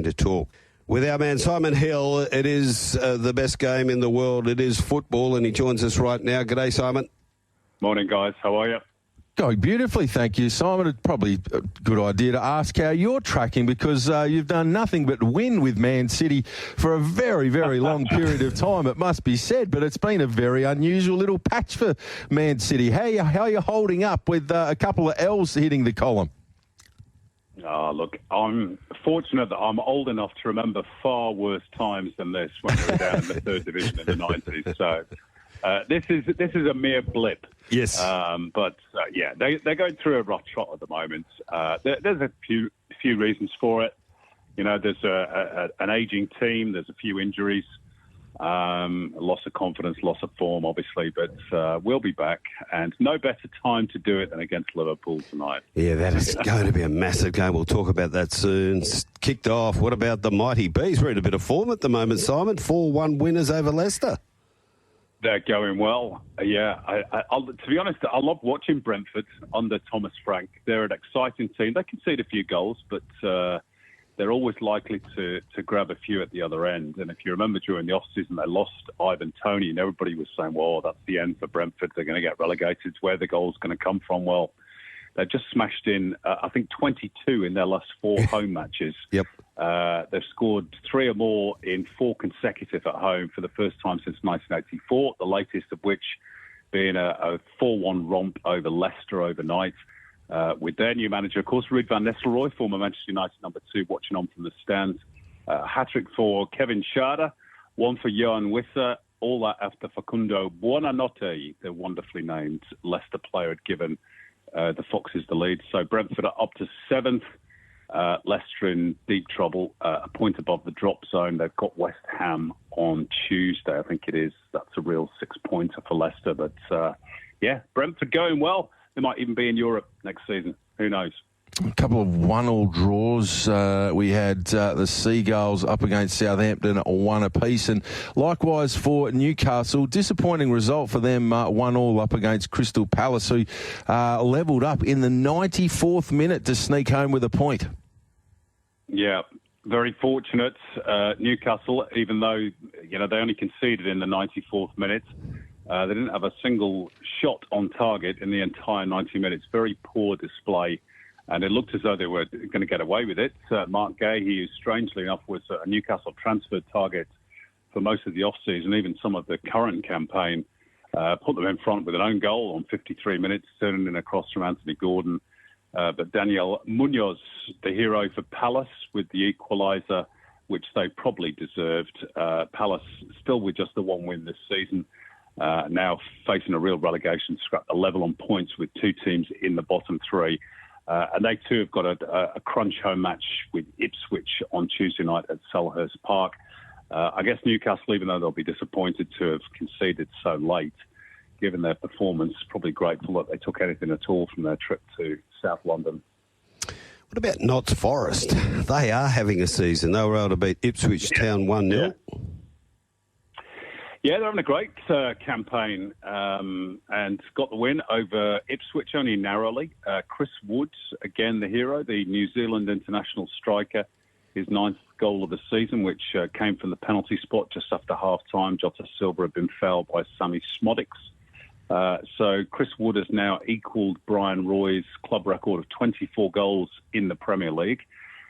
To talk with our man Simon Hill. It is the best game in the world. It is football, and he joins us right now. G'day, Simon. Morning, guys. How are you? Going beautifully, thank you, Simon. It's probably a good idea to ask how you're tracking, because you've done nothing but win with Man City for a very, very long period of time, it must be said, but it's been a very unusual little patch for Man City. How are you holding up with a couple of L's hitting the column? Oh, look, I'm fortunate that I'm old enough to remember far worse times than this when we were down in the third division in the 90s. So this is a mere blip. Yes. But they're going through a rough trot at the moment. There's a few reasons for it. You know, there's an aging team. There's a few injuries. Loss of confidence, loss of form, obviously, but we'll be back, and no better time to do it than against Liverpool tonight. Yeah, that is going to be a massive game. We'll talk about that soon. It's kicked off. What about the mighty Bees? We're in a bit of form at the moment, Simon. 4-1 winners over Leicester. They're going well. Yeah, to be honest, I love watching Brentford under Thomas Frank. They're an exciting team. They concede a few goals, but they're always likely to grab a few at the other end. And if you remember during the off-season, they lost Ivan Toney, and everybody was saying, well, that's the end for Brentford. They're going to get relegated. Where the goal's going to come from? Well, they've just smashed in, I think, 22 in their last 4 home matches. Yep. They've scored 3 or more in 4 consecutive at home for the first time since 1984, the latest of which being a 4-1 romp over Leicester overnight. With their new manager, of course, Ruud van Nistelrooy, former Manchester United number 2, watching on from the stands. Hat-trick for Kevin Schade, 1 for Johan Wissa, all that after Facundo Buonanotte, the wonderfully named Leicester player, had given the Foxes the lead. So Brentford are up to 7th. Leicester in deep trouble, a point above the drop zone. They've got West Ham on Tuesday, I think it is. That's a real 6-pointer for Leicester. But, Brentford going well. They might even be in Europe next season. Who knows? A couple of 1-1 draws. We had the Seagulls up against Southampton at 1 apiece. And likewise for Newcastle, disappointing result for them, 1-1 up against Crystal Palace, who levelled up in the 94th minute to sneak home with a point. Yeah, very fortunate. Newcastle, even though they only conceded in the 94th minute, they didn't have a single shot on target in the entire 90 minutes. Very poor display. And it looked as though they were going to get away with it. Mark Gay, who strangely enough was a Newcastle transfer target for most of the off-season, even some of the current campaign, put them in front with an own goal on 53 minutes, turning in a cross from Anthony Gordon. But Daniel Munoz, the hero for Palace, with the equaliser, which they probably deserved. Palace still with just the 1 win this season. Now facing a real relegation scrap, a level on points with 2 teams in the bottom 3. And they too have got a crunch home match with Ipswich on Tuesday night at Selhurst Park. I guess Newcastle, even though they'll be disappointed to have conceded so late, given their performance, probably grateful that they took anything at all from their trip to South London. What about Notts Forest? They are having a season. They were able to beat Ipswich Town 1-0. Yeah, they're having a great campaign and got the win over Ipswich only narrowly. Chris Wood, again the hero, the New Zealand international striker, his 9th goal of the season, which came from the penalty spot just after half-time. Jota Silva had been fouled by Sammy Smodics. So Chris Wood has now equalled Brian Roy's club record of 24 goals in the Premier League.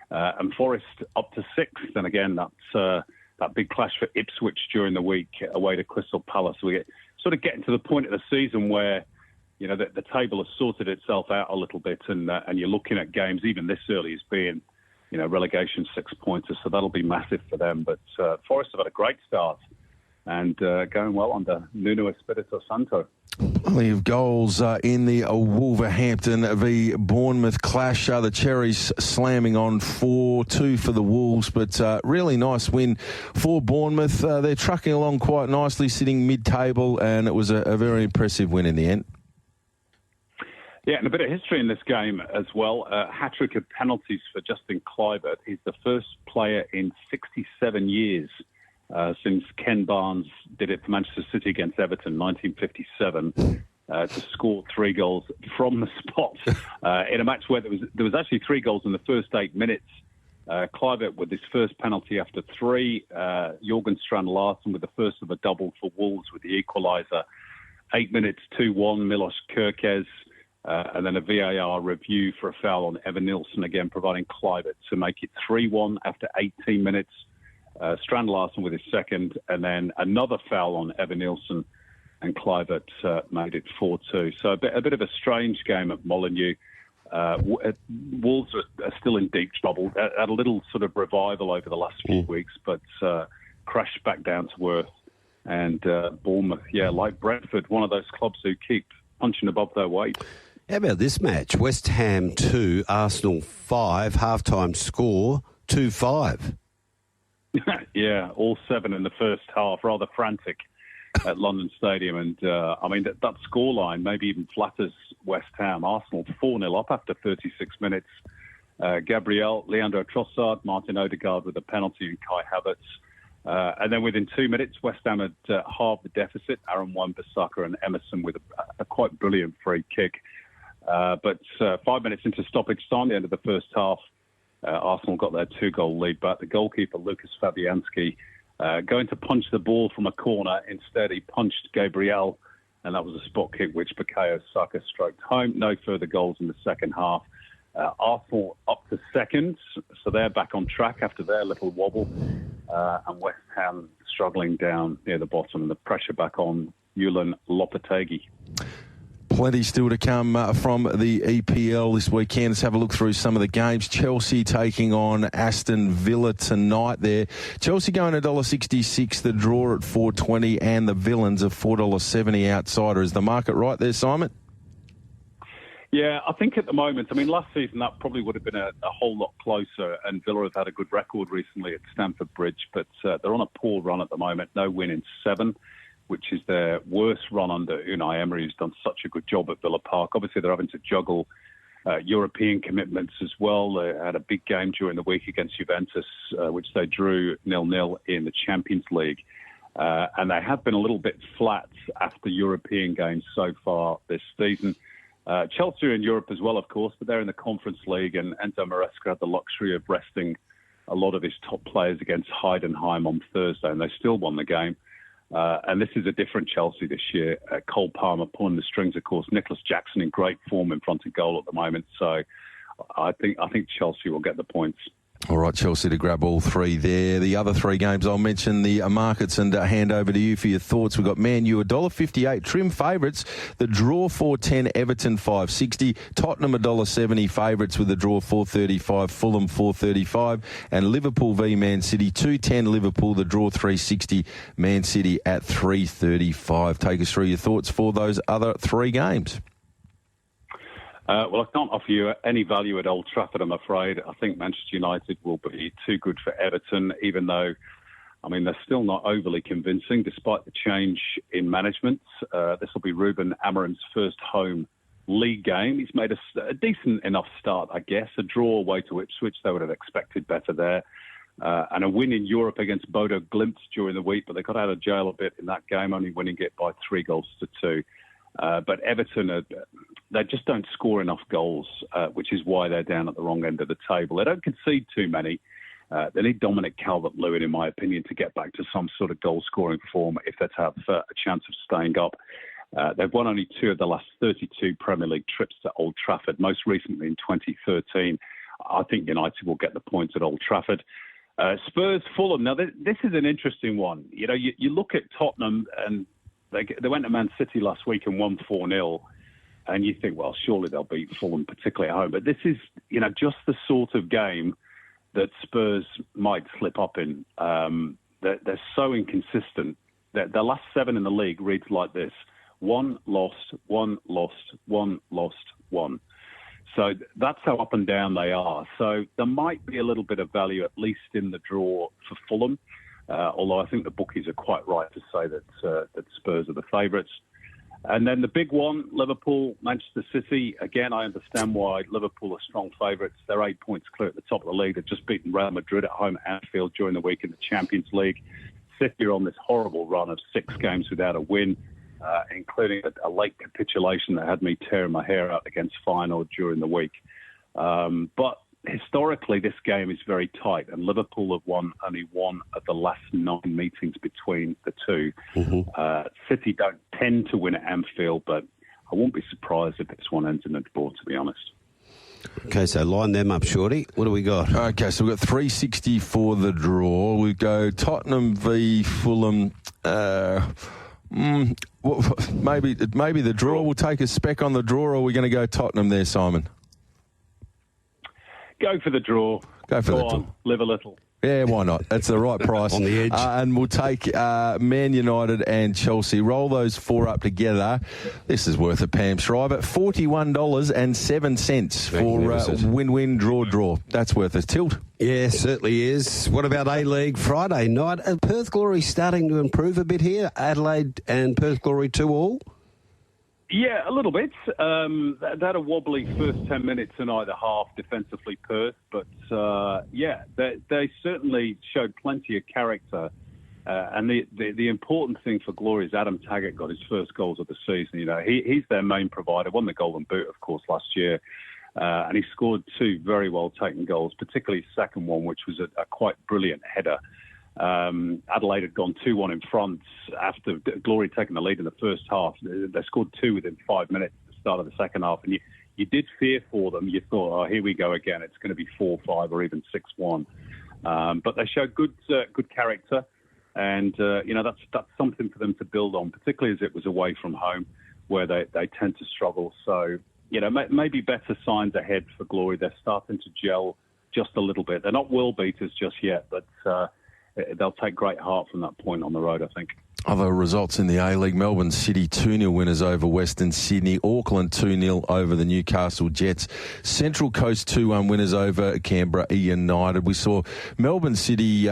And Forest up to 6th. And again, that's that big clash for Ipswich during the week away to Crystal Palace. We sort of getting to the point of the season where, the table has sorted itself out a little bit, and you're looking at games even this early as being, relegation 6-pointers. So that'll be massive for them. But Forest have had a great start and going well under Nuno Espirito Santo. Plenty of goals in the Wolverhampton v Bournemouth clash. The Cherries slamming on 4-2 for the Wolves, but really nice win for Bournemouth. They're trucking along quite nicely, sitting mid-table, and it was a very impressive win in the end. Yeah, and a bit of history in this game as well. Hat-trick of penalties for Justin Kluivert. He's the first player in 67 years since Ken Barnes did it for Manchester City against Everton, 1957. to score 3 goals from the spot in a match where there was actually 3 goals in the first 8 minutes. Kluivert with his first penalty after 3. Jorgen Strand-Larsen with the first of a double for Wolves with the equaliser. 8 minutes, 2-1, Milos Kerkez. And then a VAR review for a foul on Evan Nilsson, again providing Kluivert to make it 3-1 after 18 minutes. Strand-Larsen with his second, and then another foul on Evan Nilsson, and Kluivert made it 4-2. So a bit of a strange game at Molineux. Wolves are still in deep trouble. Had a little sort of revival over the last few weeks, but crashed back down to earth. And Bournemouth, like Brentford, one of those clubs who keep punching above their weight. How about this match? West Ham 2, Arsenal 5, half-time score 2-5. Yeah, all 7 in the first half, rather frantic at London Stadium. And, that scoreline maybe even flatters West Ham. Arsenal 4-0 up after 36 minutes. Gabriel, Leandro Trossard, Martin Odegaard with a penalty, and Kai Havertz. And then within 2 minutes, West Ham had halved the deficit. Aaron Wan-Bissaka and Emerson with a quite brilliant free kick. But 5 minutes into stoppage time, the end of the first half, Arsenal got their 2-goal lead back. The goalkeeper, Lucas Fabianski, going to punch the ball from a corner. Instead, he punched Gabriel, and that was a spot kick which Bukayo Saka stroked home. No further goals in the second half. Arsenal up to second, so they're back on track after their little wobble. And West Ham struggling down near the bottom, and the pressure back on Julian Lopetegui. Plenty still to come from the EPL this weekend. Let's have a look through some of the games. Chelsea taking on Aston Villa tonight there. Chelsea going $1.66, the draw at $4.20, and the Villains of $4.70 outsider. Is the market right there, Simon? Yeah, I think at the moment, last season that probably would have been a whole lot closer, and Villa have had a good record recently at Stamford Bridge, but they're on a poor run at the moment. No win in 7. Which is their worst run under Unai Emery, who's done such a good job at Villa Park. Obviously, they're having to juggle European commitments as well. They had a big game during the week against Juventus, which they drew 0-0 in the Champions League. And they have been a little bit flat after European games so far this season. Chelsea are in Europe as well, of course, but they're in the Conference League, and Enzo Maresca had the luxury of resting a lot of his top players against Heidenheim on Thursday, and they still won the game. And this is a different Chelsea this year. Cole Palmer pulling the strings, of course. Nicholas Jackson in great form in front of goal at the moment. So I think Chelsea will get the points. All right, Chelsea to grab all 3 there. The other 3 games, I'll mention the markets and hand over to you for your thoughts. We've got Man U $1.58, trim favourites. The draw $4.10, Everton $5.60, Tottenham $1.70 favourites with the draw $4.35, Fulham $4.35, and Liverpool v Man City $2.10, Liverpool, the draw $3.60, Man City at $3.35. Take us through your thoughts for those other 3 games. Well, I can't offer you any value at Old Trafford, I'm afraid. I think Manchester United will be too good for Everton, even though, they're still not overly convincing, despite the change in management. This will be Ruben Amorim's first home league game. He's made a decent enough start, I guess. A draw away to Ipswich, they would have expected better there. And a win in Europe against Bodo Glimt during the week, but they got out of jail a bit in that game, only winning it by 3-2. But Everton, they just don't score enough goals, which is why they're down at the wrong end of the table. They don't concede too many. They need Dominic Calvert-Lewin, in my opinion, to get back to some sort of goal-scoring form if they're to have a chance of staying up. They've won only 2 of the last 32 Premier League trips to Old Trafford, most recently in 2013. I think United will get the points at Old Trafford. Spurs, Fulham. Now, this is an interesting one. You look at Tottenham, and they went to Man City last week and won 4-0. And you think, well, surely they'll beat Fulham, particularly at home. But this is, just the sort of game that Spurs might slip up in. They're so inconsistent. Their last 7 in the league reads like this: 1 lost, 1 lost, 1 lost, 1. So that's how up and down they are. So there might be a little bit of value, at least in the draw for Fulham. Although I think the bookies are quite right to say that Spurs are the favourites. And then the big one, Liverpool, Manchester City. Again, I understand why Liverpool are strong favourites. They're 8 points clear at the top of the league. They've just beaten Real Madrid at home at Anfield during the week in the Champions League. City are on this horrible run of 6 games without a win. including a late capitulation that had me tearing my hair out against Final during the week. But historically, this game is very tight, and Liverpool have only won of the last 9 meetings between the two. City don't tend to win at Anfield, but I won't be surprised if this one ends in a draw, to be honest. Okay, so line them up, Shorty. What do we got? Okay, so we've got 360 for the draw. We go Tottenham v Fulham. Maybe the draw will take a spec on the draw, or are we going to go Tottenham there, Simon? Go for the draw. Go for the draw. Live a little. Yeah, why not? That's the right price. On the edge. And we'll take Man United and Chelsea. Roll those 4 up together. This is worth a Pam Shriver. $41.07 for win-win, draw. That's worth a tilt. Yeah, certainly is. What about A-League Friday night? Are Perth Glory starting to improve a bit here? Adelaide and Perth Glory 2-2? Yeah, a little bit. They had a wobbly first 10 minutes in either half defensively, Perth. But, they certainly showed plenty of character. And the important thing for Glory is Adam Taggart got his first goals of the season. You know, he's their main provider. Won the Golden Boot, of course, last year. And he scored 2 very well-taken goals, particularly his second one, which was a quite brilliant header. Adelaide had gone 2-1 in front after Glory taking the lead in the first half. They scored 2 within 5 minutes at the start of the second half, and you did fear for them. You thought, oh, here we go again. It's going to be 4-5 or even 6-1. But they showed good character, and that's something for them to build on, particularly as it was away from home, where they tend to struggle. So maybe better signs ahead for Glory. They're starting to gel just a little bit. They're not world beaters just yet, but they'll take great heart from that point on the road, I think. Other results in the A-League: Melbourne City 2-0 winners over Western Sydney. Auckland 2-0 over the Newcastle Jets. Central Coast 2-1 winners over Canberra United. We saw Melbourne City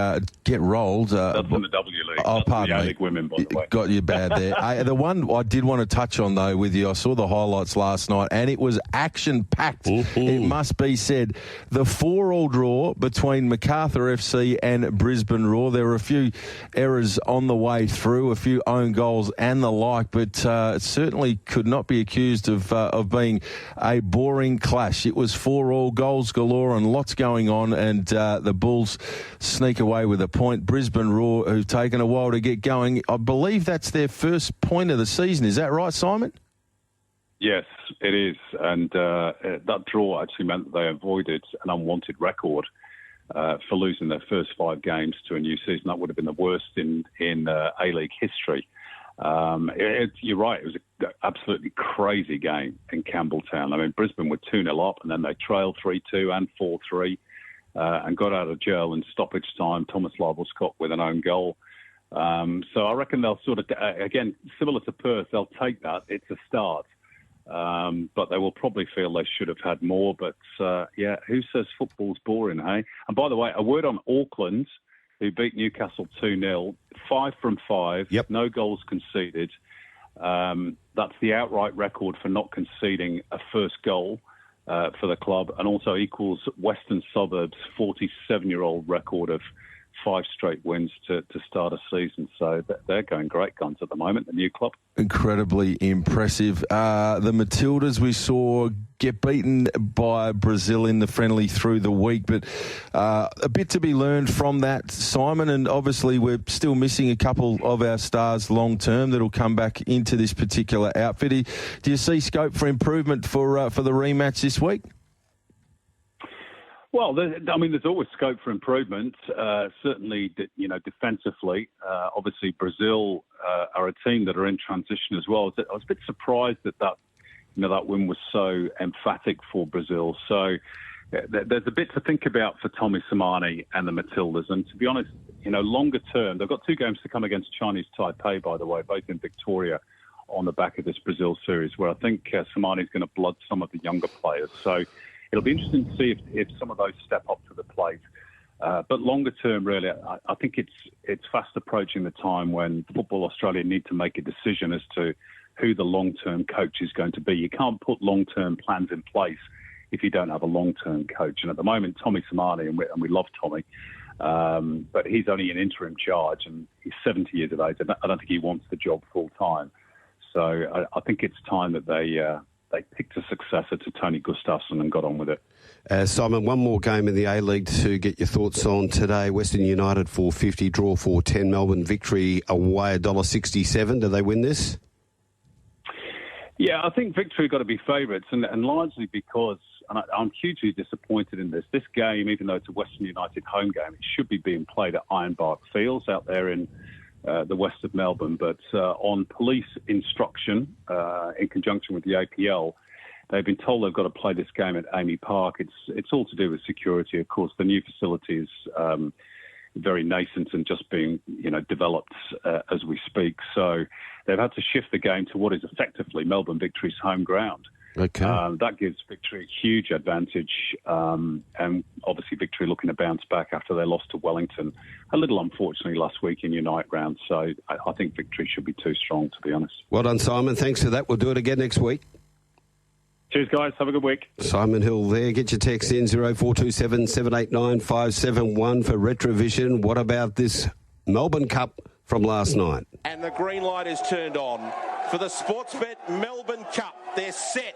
get rolled. That's in the W League. Oh, pardon the me. A-League women, by the way. Got you bad there. The one I did want to touch on, though, with you, I saw the highlights last night, and it was action-packed. It must be said. The 4-4 draw between Macarthur FC and Brisbane Roar. There were a few errors on the way through, a few own goals and the like, but it certainly could not be accused of being a boring clash. It was 4-4, goals galore and lots going on, and the Bulls sneak away with a point. Brisbane Roar, who've taken a while to get going, I believe that's their first point of the season. Is that right, Simon? Yes, it is. And that draw actually meant that they avoided an unwanted record for losing their first 5 games to a new season. That would have been the worst in A-League history. You're right, it was an absolutely crazy game in Campbelltown. I mean, Brisbane were 2-0 up, and then they trailed 3-2 and 4-3 and got out of jail in stoppage time. Thomas Lyble-Scott with an own goal. So I reckon they'll sort of, again, similar to Perth, they'll take that. It's a start. But they will probably feel they should have had more. But, who says football's boring, hey? And by the way, a word on Auckland, who beat Newcastle 2-0, 5 from 5, no goals conceded. That's the outright record for not conceding a first goal for the club, and also equals Western Suburbs' 47-year-old record of 5 straight wins to start a season. So they're going great guns at the moment, the new club. Incredibly impressive. The Matildas we saw get beaten by Brazil in the friendly through the week, but a bit to be learned from that, Simon, and obviously we're still missing a couple of our stars long term that'll come back into this particular outfit. Do you see scope for improvement for the rematch this week? Well, there's always scope for improvement. Certainly, defensively. Obviously, Brazil are a team that are in transition as well. I was a bit surprised that win was so emphatic for Brazil. So there's a bit to think about for Tommy Samani and the Matildas. And to be honest, longer term, they've got 2 games to come against Chinese Taipei, by the way, both in Victoria, on the back of this Brazil series, where I think Samani's going to blood some of the younger players. So it'll be interesting to see if some of those step up to the plate. But longer term, really, I think it's fast approaching the time when Football Australia need to make a decision as to who the long-term coach is going to be. You can't put long-term plans in place if you don't have a long-term coach. And at the moment, Tommy Samani, and we love Tommy, but he's only in interim charge, and he's 70 years of age. I don't think he wants the job full-time. So I think it's time that they picked a successor to Tony Gustafsson and got on with it. Simon, one more game in the A-League to get your thoughts on today. Western United 450, draw 410. Melbourne Victory away $1.67. Do they win this? Yeah, I think Victory got to be favourites, and largely because, and I'm hugely disappointed in this game, even though it's a Western United home game, it should be being played at Ironbark Fields out there in the west of Melbourne. But on police instruction, in conjunction with the APL, they've been told they've got to play this game at Amy Park. It's all to do with security, of course. The new facility is very nascent and just being, developed as we speak. So they've had to shift the game to what is effectively Melbourne Victory's home ground. Okay. That gives Victory a huge advantage, and obviously Victory looking to bounce back after they lost to Wellington a little unfortunately last week in Unite round. So I think Victory should be too strong, to be honest. Well done, Simon. Thanks for that. We'll do it again next week. Cheers, guys. Have a good week. Simon Hill there. Get your text in 0427 789 571 for Retrovision. What about this Melbourne Cup from last night? And the green light is turned on for the Sportsbet Melbourne Cup. They're set.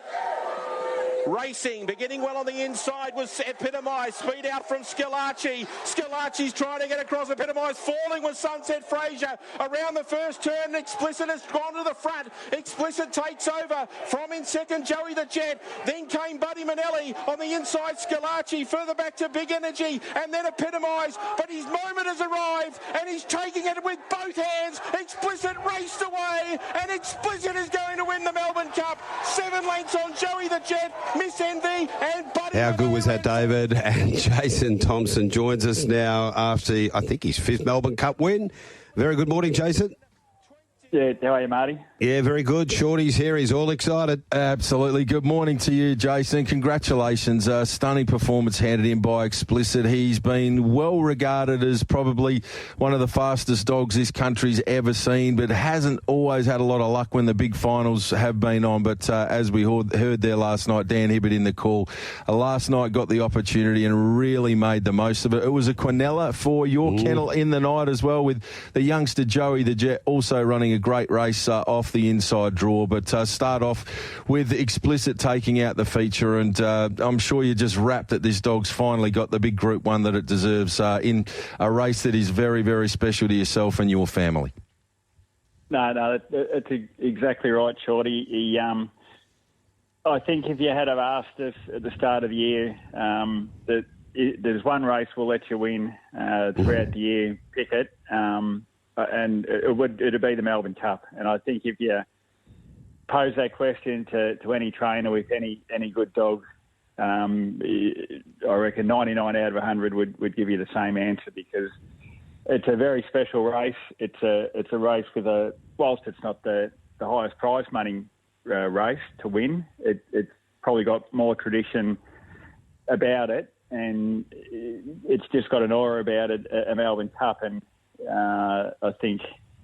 Racing, beginning well on the inside, was epitomised. Speed out from Scalacci. Scalacci's trying to get across. Epitomised, falling with Sunset Fraser. Around the first turn, Explicit has gone to the front. Explicit takes over. From in second, Joey the Jet. Then came Buddy Manelli on the inside. Scalacci further back to Big Energy, and then Epitomised. But his moment has arrived, and he's taking it with both hands. Explicit raced away, and Explicit is going to win the Melbourne Cup. 7 lengths on Joey the Jet. Miss Envy and Buddy. How good was that, David? And Jason Thompson joins us now after, I think, his 5th Melbourne Cup win. Very good morning, Jason. Yeah, how are you, Marty? Yeah, very good. Shorty's here. He's all excited. Absolutely. Good morning to you, Jason. Congratulations. Stunning performance handed in by Explicit. He's been well regarded as probably one of the fastest dogs this country's ever seen, but hasn't always had a lot of luck when the big finals have been on. But as we heard there last night, Dan Hibbert in the call, last night got the opportunity and really made the most of it. It was a Quinella for your kennel in the night as well, with the youngster Joey the Jet also running a great race off the inside draw. But start off with Explicit taking out the feature, and I'm sure you're just rapt that this dog's finally got the big Group 1 that it deserves in a race that is very, very special to yourself and your family. No, it's exactly right, Shorty. I think if you had have asked us at the start of the year that there's one race we'll let you win throughout the year, pick it. And it'd be the Melbourne Cup. And I think if you pose that question to any trainer with any good dog, I reckon 99 out of 100 would give you the same answer, because it's a very special race. It's a race with whilst it's not the highest prize money race to win, it's probably got more tradition about it, and it's just got an aura about it, a Melbourne Cup. And I think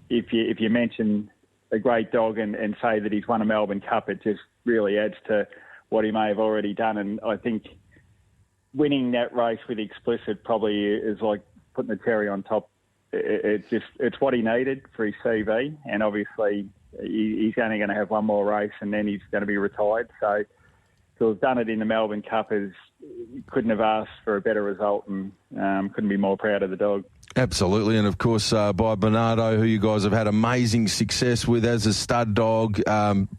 if you mention a great dog and say that he's won a Melbourne Cup, it just really adds to what he may have already done. And I think winning that race with Explicit probably is like putting the cherry on top. It's what he needed for his CV, and obviously he's only going to have one more race and then he's going to be retired. So to have done it in the Melbourne Cup couldn't have asked for a better result, and couldn't be more proud of the dog. Absolutely, and of course by Bernardo, who you guys have had amazing success with as a stud dog.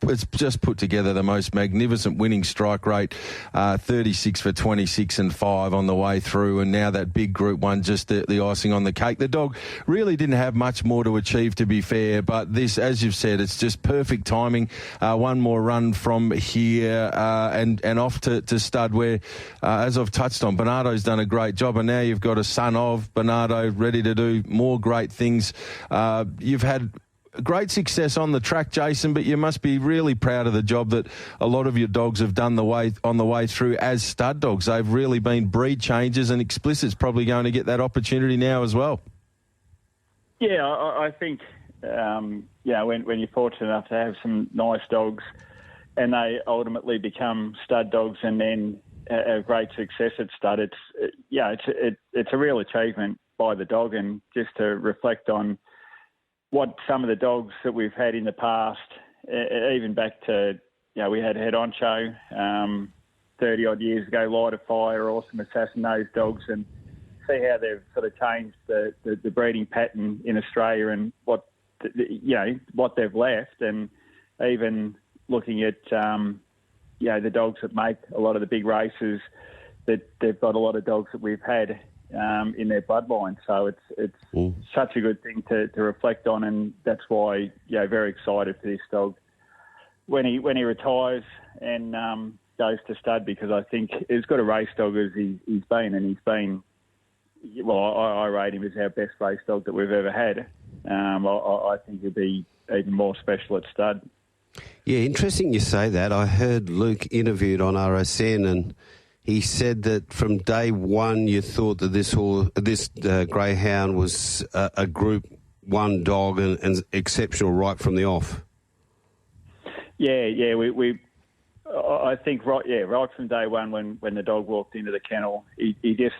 It's just put together the most magnificent winning strike rate, 36 for 26 and 5 on the way through, and now that big Group 1, just the icing on the cake. The dog really didn't have much more to achieve, to be fair, but this, as you've said, it's just perfect timing. One more run from here and off to stud, where, as I've touched on, Bernardo's done a great job, and now you've got a son of Bernardo ready to do more great things. You've had great success on the track, Jason, but you must be really proud of the job that a lot of your dogs have done on the way through as stud dogs. They've really been breed changes, and Explicit's probably going to get that opportunity now as well. Yeah, I think when you're fortunate enough to have some nice dogs and they ultimately become stud dogs and then have great success at stud, it's a real achievement by the dog. And just to reflect on what some of the dogs that we've had in the past even back to, we had Head Honcho 30-odd years ago, Light of Fire, Awesome Assassin, those dogs, and see how they've sort of changed the breeding pattern in Australia and what they've left, and even looking at the dogs that make a lot of the big races, that they've got a lot of dogs that we've had in their bloodline. So it's such a good thing to reflect on, and that's why very excited for this dog when he retires and goes to stud, because I think as good a race dog as he's been, and he's been. Well, I rate him as our best race dog that we've ever had. I think he'll be even more special at stud. Yeah, interesting you say that. I heard Luke interviewed on RSN, and he said that from day one you thought that this greyhound was a Group 1 dog and exceptional right from the off. Yeah, I think right from day one when the dog walked into the kennel, he just.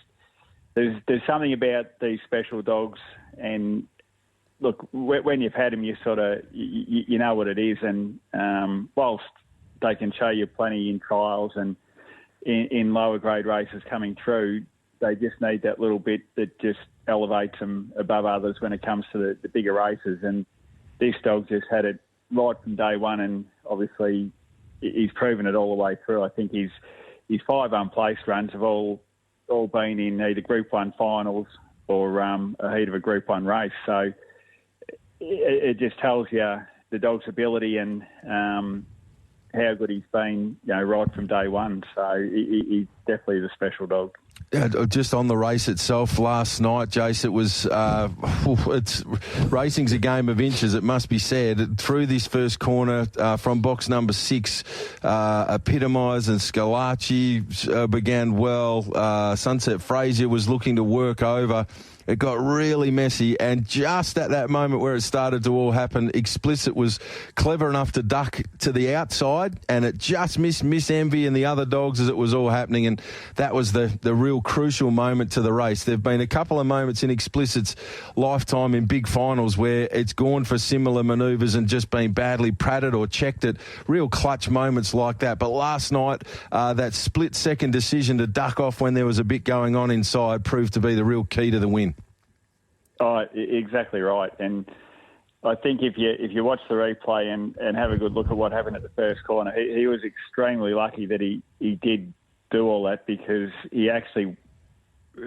There's something about these special dogs, and look, when you've had them, you sort of you know what it is. And whilst they can show you plenty in trials and in lower grade races coming through, they just need that little bit that just elevates them above others when it comes to the bigger races. And this dog just had it right from day one, and obviously he's proven it all the way through. I think his 5 unplaced runs have all been in either Group 1 finals or a heat of a Group 1 race. So it just tells you the dog's ability and how good he's been, right from day one. So he's definitely the special dog. Just on the race itself last night, Jace, it was racing's a game of inches, it must be said. Through this first corner from box number 6, Epitomise and Scalacci began well. Sunset Fraser was looking to work over. It got really messy, and just at that moment where it started to all happen, Explicit was clever enough to duck to the outside, and it just missed Miss Envy and the other dogs as it was all happening, and that was the real crucial moment to the race. There have been a couple of moments in Explicit's lifetime in big finals where it's gone for similar manoeuvres and just been badly pratted or checked at real clutch moments like that. But last night, that split-second decision to duck off when there was a bit going on inside proved to be the real key to the win. Oh, exactly right. And I think if you watch the replay and have a good look at what happened at the first corner, he was extremely lucky that he did do all that, because he actually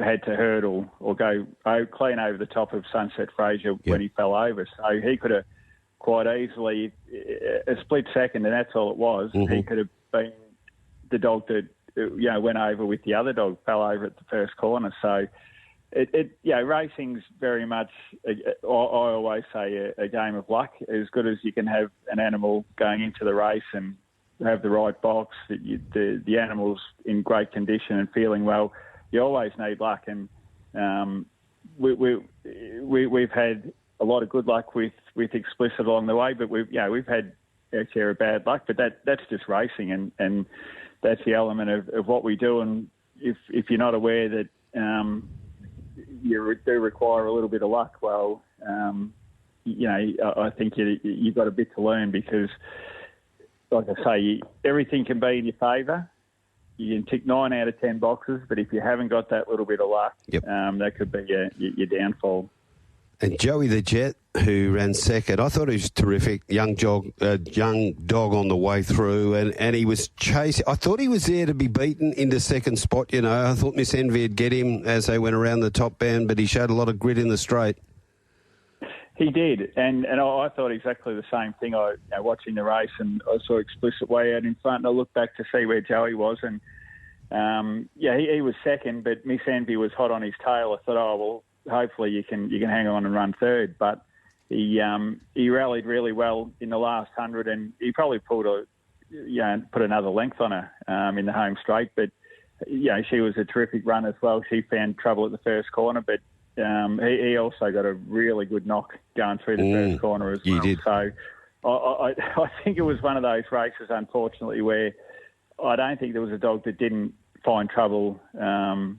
had to hurdle or go clean over the top of Sunset Fraser when he fell over. So he could have quite easily, a split second, and that's all it was, he could have been the dog that went over with the other dog, fell over at the first corner. So racing's very much, I always say, a game of luck. As good as you can have an animal going into the race and have the right box, the animal's in great condition and feeling well, you always need luck. And we've had a lot of good luck with Explicit along the way, but we've had our share of bad luck. But that's just racing, and that's the element of what we do. And if you're not aware that you do require a little bit of luck, well, I think you've got a bit to learn, because, like I say, everything can be in your favour. You can tick 9 out of 10 boxes, but if you haven't got that little bit of luck, that could be your downfall. And Joey the Jet, who ran second, I thought he was terrific. Young dog on the way through, and he was chasing. I thought he was there to be beaten into second spot. I thought Miss Envy would get him as they went around the top bend, but he showed a lot of grit in the straight. He did, and I thought exactly the same thing. Watching the race, and I saw Explicit way out in front, and I looked back to see where Joey was, and he was second, but Miss Envy was hot on his tail. I thought, hopefully you can hang on and run third. But he rallied really well in the last 100, and he probably put another length on her in the home straight. But she was a terrific run as well. She found trouble at the first corner, but he also got a really good knock going through the first corner as well. Did. So I think it was one of those races, unfortunately, where I don't think there was a dog that didn't find trouble,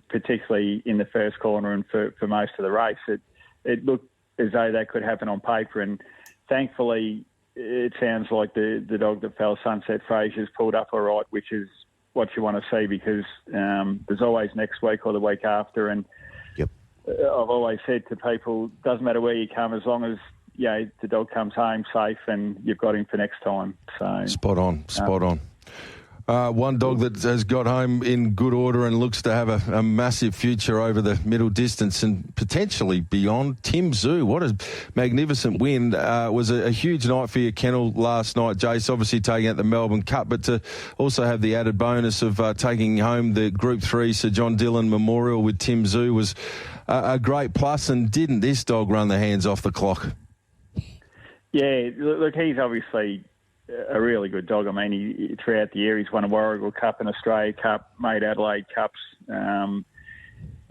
particularly in the first corner and for most of the race. It looked as though that could happen on paper, and thankfully it sounds like the dog that fell, Sunset Fraser's, pulled up all right, which is what you want to see, because there's always next week or the week after. And Yep. I've always said to people, doesn't matter where you come, as long as the dog comes home safe and you've got him for next time. So spot on. One dog that has got home in good order and looks to have a massive future over the middle distance and potentially beyond. Tim Zhu, what a magnificent win. Was a huge night for your kennel last night, Jace, obviously taking out the Melbourne Cup, but to also have the added bonus of taking home the Group 3 Sir John Dillon Memorial with Tim Zhu was a great plus. And didn't this dog run the hands off the clock? Yeah, look, he's obviously a really good dog. I mean, he throughout the year, he's won a Warragul Cup, an Australia Cup, made Adelaide Cups.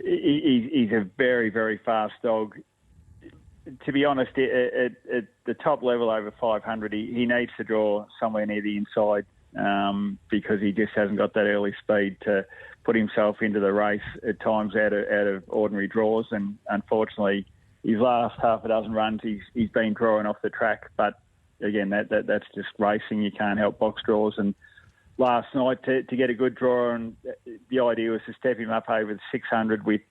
He's a very, very fast dog. To be honest, at the top level over 500, he needs to draw somewhere near the inside because he just hasn't got that early speed to put himself into the race at times out of ordinary draws. And unfortunately, his last half a dozen runs, he's been drawing off the track. But again, that's just racing. You can't help box draws. And last night, to get a good draw, and the idea was to step him up over the 600 with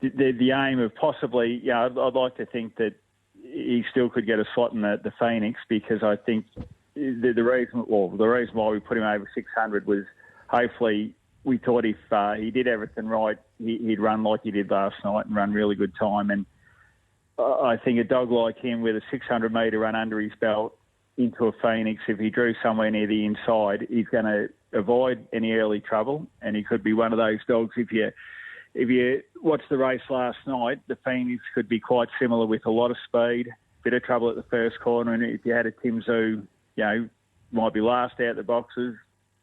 the aim of possibly, I'd like to think that he still could get a slot in the Phoenix, because I think the reason why we put him over 600 was hopefully we thought if he did everything right, he'd run like he did last night and run really good time. And I think a dog like him with a 600-metre run under his belt into a Phoenix, if he drew somewhere near the inside, he's going to avoid any early trouble, and he could be one of those dogs. If you watched the race last night, the Phoenix could be quite similar with a lot of speed, bit of trouble at the first corner, and if you had a Tim Zhu, might be last out the boxes,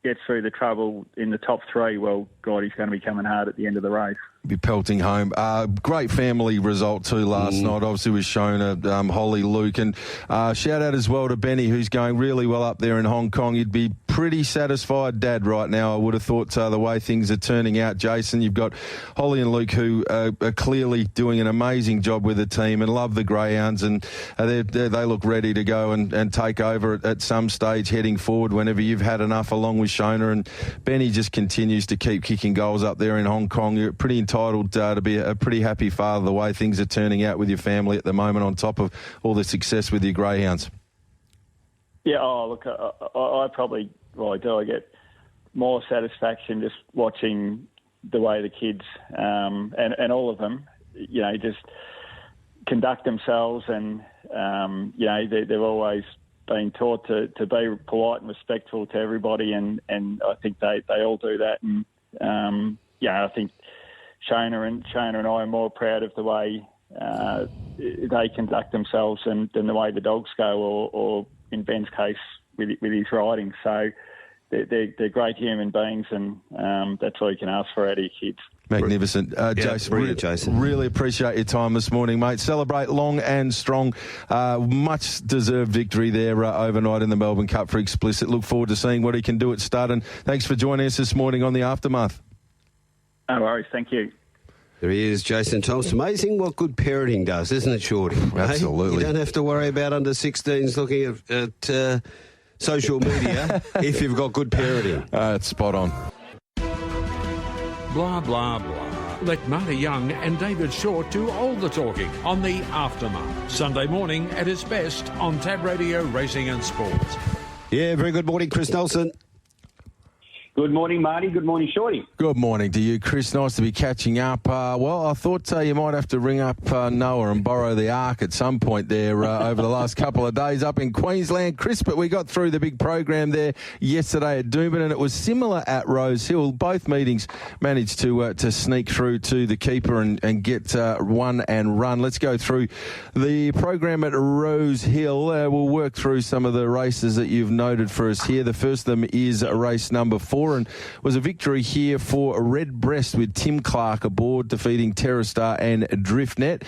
gets through the trouble in the top three, well, God, he's going to be coming hard at the end of the race. Be pelting home. Great family result too last night. Obviously with Shortte, Holly, Luke, and shout out as well to Benny, who's going really well up there in Hong Kong. You'd be pretty satisfied, Dad, right now. I would have thought the way things are turning out, Jason. You've got Holly and Luke who are clearly doing an amazing job with the team and love the greyhounds, and they look ready to go and take over at some stage heading forward whenever you've had enough, along with Shortte. And Benny just continues to keep kicking goals up there in Hong Kong. You're pretty entitled to be a pretty happy father the way things are turning out with your family at the moment, on top of all the success with your greyhounds. Yeah, look, I probably, I do. I get more satisfaction just watching the way the kids and all of them, just conduct themselves, and they've always been taught to be polite and respectful to everybody, and I think they all do that. And I think Shona and I are more proud of the way they conduct themselves than the way the dogs go, or in Ben's case with his riding. So they're great human beings, and that's all you can ask for out of your kids. Magnificent. Jason, really appreciate your time this morning, mate. Celebrate long and strong. Much deserved victory there overnight in the Melbourne Cup for Explicit. Look forward to seeing what he can do at stud, and thanks for joining us this morning on The Aftermath. No worries, thank you. There he is, Jason Thompson. Amazing what good parenting does, isn't it, Shorty? Absolutely. You don't have to worry about under-16s looking at social media if you've got good parenting. It's spot on. Blah, blah, blah. Let Marty Young and David Shortte do all the talking on The Aftermath. Sunday morning at its best on Tab Radio Racing and Sports. Yeah, very good morning, Chris Nelson. Good morning, Marty. Good morning, Shorty. Good morning to you, Chris. Nice to be catching up. I thought you might have to ring up Noah and borrow the Ark at some point there over the last couple of days up in Queensland, Chris. But we got through the big program there yesterday at Doomben, and it was similar at Rose Hill. Both meetings managed to sneak through to the keeper and get one and run. Let's go through the program at Rose Hill. We'll work through some of the races that you've noted for us here. The first of them is race number 4. And was a victory here for Redbreast with Tim Clark aboard, defeating Terrastar and Driftnet.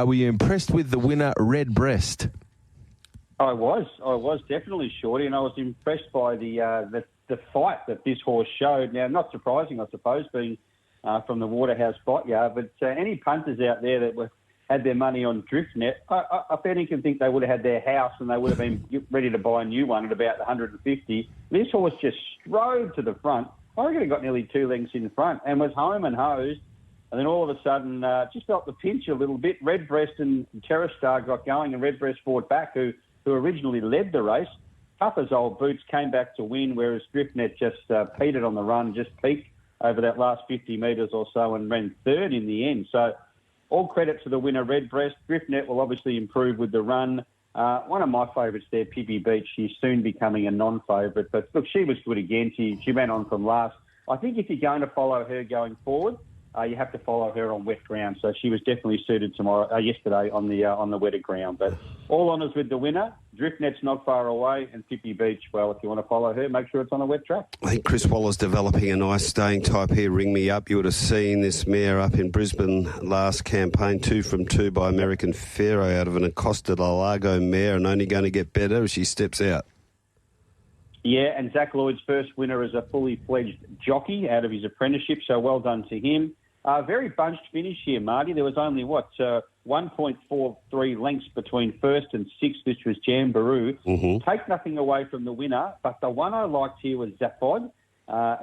Were you impressed with the winner, Redbreast? I was definitely, Shorty, and I was impressed by the fight that this horse showed. Now, not surprising, I suppose, being from the Waterhouse Botyard, but any punters out there that were had their money on Driftnet, I bet you can think they would have had their house and they would have been ready to buy a new one at about 150. This horse just strode to the front. I reckon it got nearly 2 lengths in front and was home and hosed. And then all of a sudden, just felt the pinch a little bit. Redbreast and Terra Star got going, and Redbreast fought back, who originally led the race. Tough as old boots, came back to win, whereas Driftnet just petered on the run, just peaked over that last 50 metres or so and ran third in the end. So all credit to the winner, Redbreast. Driftnet will obviously improve with the run. One of my favourites there, Pippi Beach. She's soon becoming a non-favourite. But, look, she was good again. She ran on from last. I think if you're going to follow her going forward, you have to follow her on wet ground. So she was definitely suited yesterday on the wetter ground. But all honours with the winner. Driftnet's not far away, and Pippi Beach, well, if you want to follow her, make sure it's on a wet track. I think Chris Waller's developing a nice staying type here. Ring Me Up. You would have seen this mare up in Brisbane last campaign, 2 from 2 by American Pharaoh out of an Acosta de Lago mare, and only going to get better as she steps out. Yeah, and Zach Lloyd's first winner as a fully fledged jockey out of his apprenticeship, so well done to him. Very bunched finish here, Marty. There was only, 1.43 lengths between first and sixth, which was Jamboree. Mm-hmm. Take nothing away from the winner, but the one I liked here was Zaphod,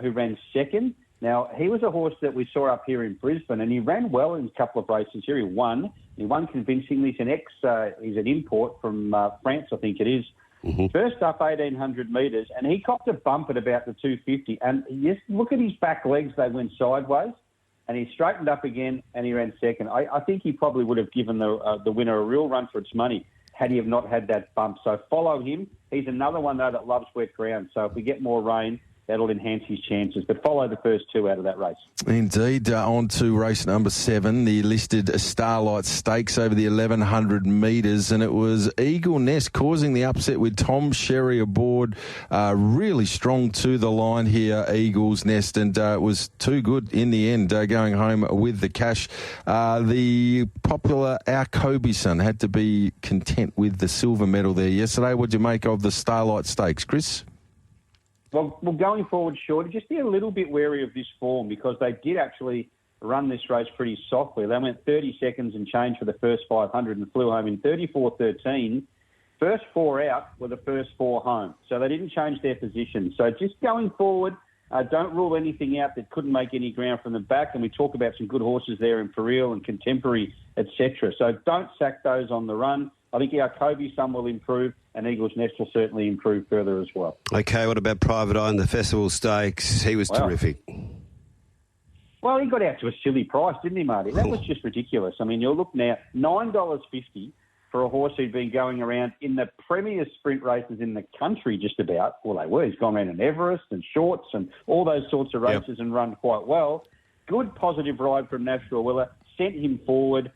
who ran second. Now, he was a horse that we saw up here in Brisbane, and he ran well in a couple of races here. He won convincingly. He's an import from France, I think it is. Mm-hmm. First up 1,800 metres, and he copped a bump at about the 250. And just look at his back legs; they went sideways, and he straightened up again, and he ran second. I think he probably would have given the winner a real run for its money had he have not had that bump. So follow him. He's another one though that loves wet ground. So if we get more rain, that'll enhance his chances. But follow the first 2 out of that race. Indeed. On to race number 7, the listed Starlight Stakes over the 1,100 metres. And it was Eagle Nest causing the upset with Tom Sherry aboard. Really strong to the line here, Eagle's Nest. And it was too good in the end, going home with the cash. The popular Our Kobe-son had to be content with the silver medal there yesterday. What do you make of the Starlight Stakes, Chris? Well, going forward, Shortte, just be a little bit wary of this form because they did actually run this race pretty softly. They went 30 seconds and change for the first 500 and flew home in 34.13. First 4 out were the first 4 home. So they didn't change their position. So just going forward, don't rule anything out that couldn't make any ground from the back. And we talk about some good horses there in Peril and Contemporary, etc. So don't sack those on the run. I think our Kobe-son will improve, and Eagle's Nest will certainly improve further as well. Okay, what about Private Eye in the Festival Stakes? He was terrific. Well, he got out to a silly price, didn't he, Marty? That was just ridiculous. I mean, you'll look now, $9.50 for a horse who'd been going around in the premier sprint races in the country just about. Well, they were. He's gone around in Everest and Shorts and all those sorts of races and run quite well. Good positive ride from Nashville Willer. Sent him forward.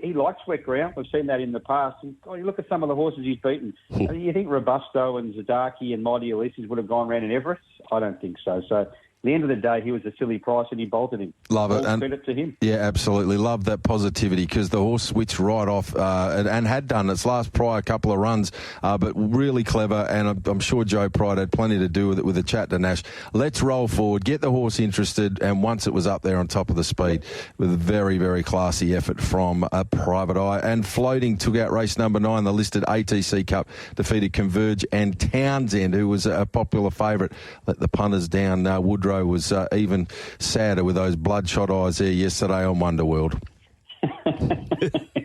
He likes wet ground. We've seen that in the past. And, you look at some of the horses he's beaten. You think Robusto and Zadaki and Mighty Ulysses would have gone around in Everest? I don't think so. So at the end of the day, he was a silly price and he bolted him. Love it. All credit to him. Yeah, absolutely. Love that positivity because the horse switched right off and had done its last prior couple of runs, but really clever. And I'm sure Joe Pride had plenty to do with it with a chat to Nash. Let's roll forward, get the horse interested. And once it was up there on top of the speed with a very, very classy effort from a Private Eye. And floating took out race number 9, the listed ATC Cup, defeated Converge and Townsend, who was a popular favourite. Let the punters down. Woodrow was even sadder with those bloodshot eyes there yesterday on Wonderworld.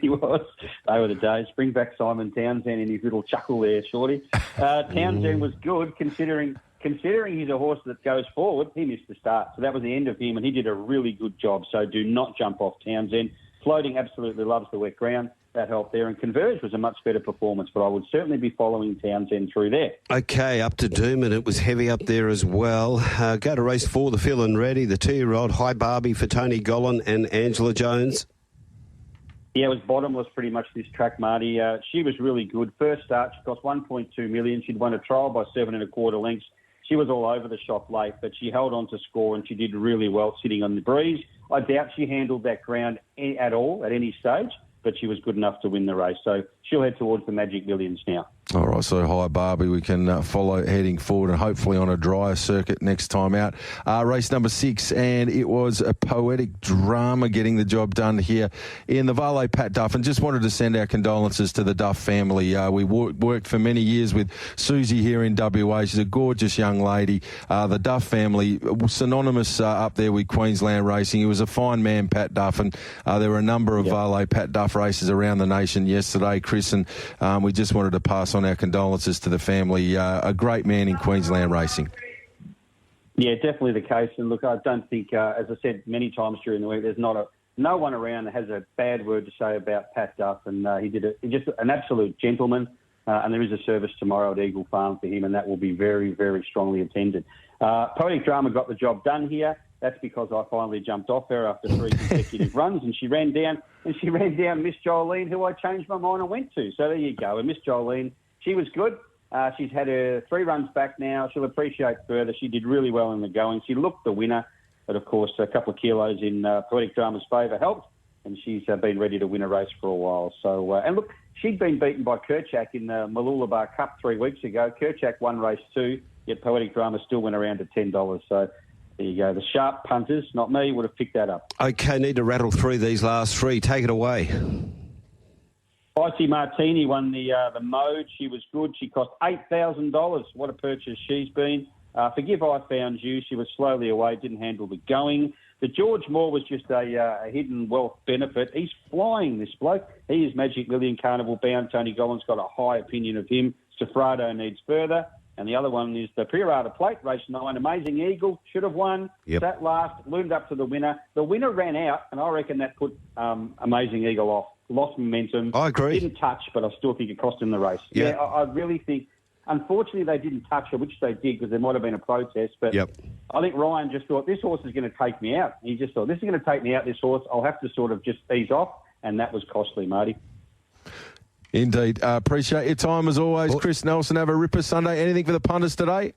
He was. They were the days. Bring back Simon Townsend and his little chuckle there, Shorty. Townsend was good considering he's a horse that goes forward. He missed the start, so that was the end of him, and he did a really good job. So do not jump off Townsend. Floating absolutely loves the wet ground. That helped there. And Converge was a much better performance, but I would certainly be following Townsend through there. Okay, up to Doom, and it was heavy up there as well. Go to race 4, the Feeling Ready, the 2-year-old Hi Bobbie for Tony Gollan and Angela Jones. Yeah, it was bottomless pretty much this track, Marty. She was really good. First start, she cost $1.2 million. She'd won a trial by 7 1/4 lengths. She was all over the shop late, but she held on to score and she did really well sitting on the breeze. I doubt she handled that ground at all at any stage, but she was good enough to win the race. So she'll head towards the Magic Millions now. All right, so hi, Bobbie. We can follow heading forward and hopefully on a drier circuit next time out. Race number 6, and it was a poetic drama getting the job done here in the Valet Pat Duff. And just wanted to send our condolences to the Duff family. We worked for many years with Susie here in WA. She's a gorgeous young lady. The Duff family, synonymous up there with Queensland racing. He was a fine man, Pat Duff, and there were a number of Valet Pat Duff races around the nation yesterday, Chris, and we just wanted to pass on our condolences to the family. A great man in Queensland racing. Yeah, definitely the case. And look, I don't think, as I said many times during the week, there's no one around that has a bad word to say about Pat Duff, and he's just an absolute gentleman. And there is a service tomorrow at Eagle Farm for him, and that will be very, very strongly attended. Poetic Drama got the job done here. That's because I finally jumped off her after 3 consecutive runs, and she ran down Miss Jolene, who I changed my mind and went to. So there you go. And Miss Jolene, she was good. She's had her 3 runs back now. She'll appreciate further. She did really well in the going. She looked the winner, but of course a couple of kilos in Poetic Drama's favour helped, and she's been ready to win a race for a while. So and look, she'd been beaten by Kerchak in the Mooloolaba Cup 3 weeks ago. Kerchak won race 2, yet Poetic Drama still went around to $10. So there you go. The sharp punters, not me, would have picked that up. Okay, need to rattle through these last 3. Take it away. Icy Martini won the mode. She was good. She cost $8,000. What a purchase she's been. Forgive I Found You. She was slowly away, didn't handle the going. The George Moore was just a hidden wealth benefit. He's flying, this bloke. He is Magic Million Carnival bound. Tony Gollan's got a high opinion of him. Sofrado needs further. And the other one is the Priorata Plate, race 9. Amazing Eagle, should have won. Yep. That last, loomed up to the winner. The winner ran out, and I reckon that put Amazing Eagle off. Lost momentum. I agree. Didn't touch, but I still think it cost him the race. Yep. Yeah, I really think, unfortunately, they didn't touch her, which they did because there might have been a protest. But I think Ryan just thought, this horse is going to take me out. He just thought, this is going to take me out, this horse. I'll have to sort of just ease off, and that was costly, Marty. Indeed. Appreciate your time as always. Chris Nelson, have a ripper Sunday. Anything for the punters today?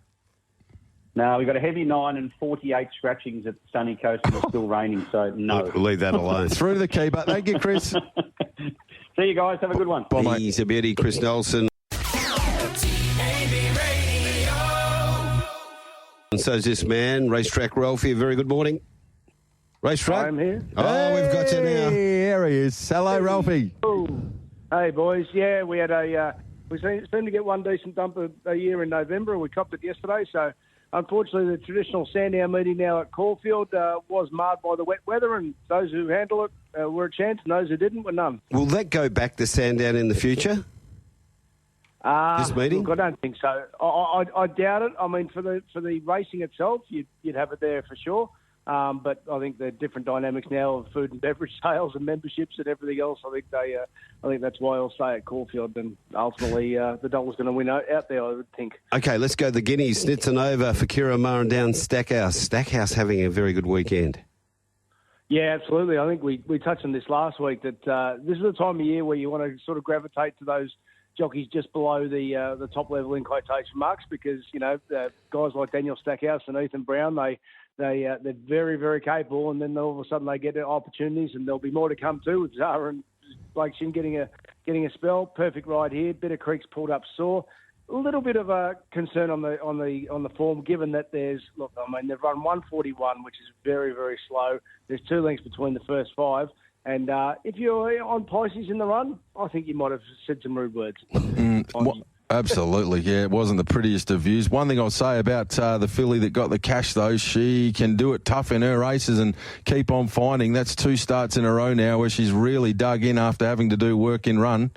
No, we've got a heavy 9 and 48 scratchings at the sunny coast, and it's still raining, so no. We'll leave that alone. Through to the keeper. Thank you, Chris. See you guys. Have a good one. Bye, mate. He's a beauty, Chris Nelson. And so is this man, Racetrack Ralphy. A very good morning. Racetrack? I'm here. Oh, we've got you now. Here he is. Hello, Ralphy. Hey, boys. Yeah, we had we seem to get one decent dump a year in November, and we copped it yesterday. So, unfortunately, the traditional Sandown meeting now at Caulfield was marred by the wet weather, and those who handle it were a chance, and those who didn't were none. Will that go back to Sandown in the future? This meeting? Look, I don't think so. I doubt it. I mean, for the racing itself, you'd have it there for sure. But I think the different dynamics now of food and beverage sales and memberships and everything else, I think that's why I'll stay at Caulfield, and ultimately the Dollar's going to win out there, I would think. Okay, let's go to the Guineas. Snitson over for Kira Murren down Stackhouse. Stackhouse having a very good weekend. Yeah, absolutely. I think we touched on this last week, that this is the time of year where you want to sort of gravitate to those jockeys just below the top level in quotation marks, because, you know, guys like Daniel Stackhouse and Ethan Brown, they're very, very capable, and then all of a sudden they get opportunities, and there'll be more to come too, with Zara and Blake Shin getting a spell. Perfect ride here. Bitter Creek's pulled up sore. A little bit of a concern on the form, given that they've run 141, which is very, very slow. There's 2 lengths between the first 5. And if you're on Pisces in the run, I think you might have said some rude words. Absolutely, yeah. It wasn't the prettiest of views. One thing I'll say about the filly that got the cash, though, she can do it tough in her races and keep on finding. That's 2 starts in a row now where she's really dug in after having to do work in run.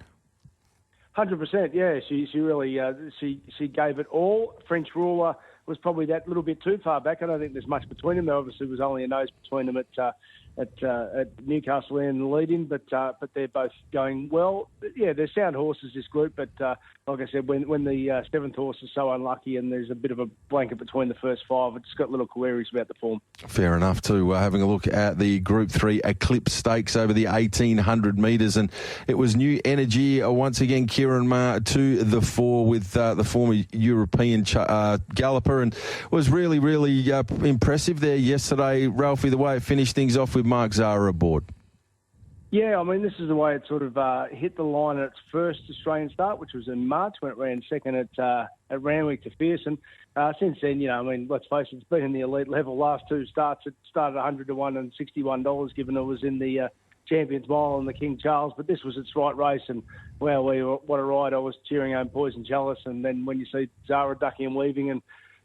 100%, yeah. She really she gave it all. French Ruler was probably that little bit too far back. I don't think there's much between them. There obviously was only a nose between them at Newcastle and the lead-in, but they're both going well. Yeah, they're sound horses, this group, but like I said, when the 7th horse is so unlucky and there's a bit of a blanket between the first 5, it's got little queries about the form. Fair enough, too. Having a look at the Group 3 Eclipse Stakes over the 1,800 metres, and it was New Energy, once again, Kieran Ma to the fore with the former European galloper, and was really, really impressive there yesterday, Ralphie, the way it finished things off with Mark Zara aboard. Yeah, I mean, this is the way it sort of hit the line at its first Australian start, which was in March when it ran second at Randwick to Pearson. Since then, I mean, let's face it, it's been in the elite level. Last two starts, it started 100 to 1 and $61, given it was in the Champions Mile and the King Charles. But this was its right race, and wow, what a ride! I was cheering on Poison Chalice, and then when you see Zara ducking and weaving, and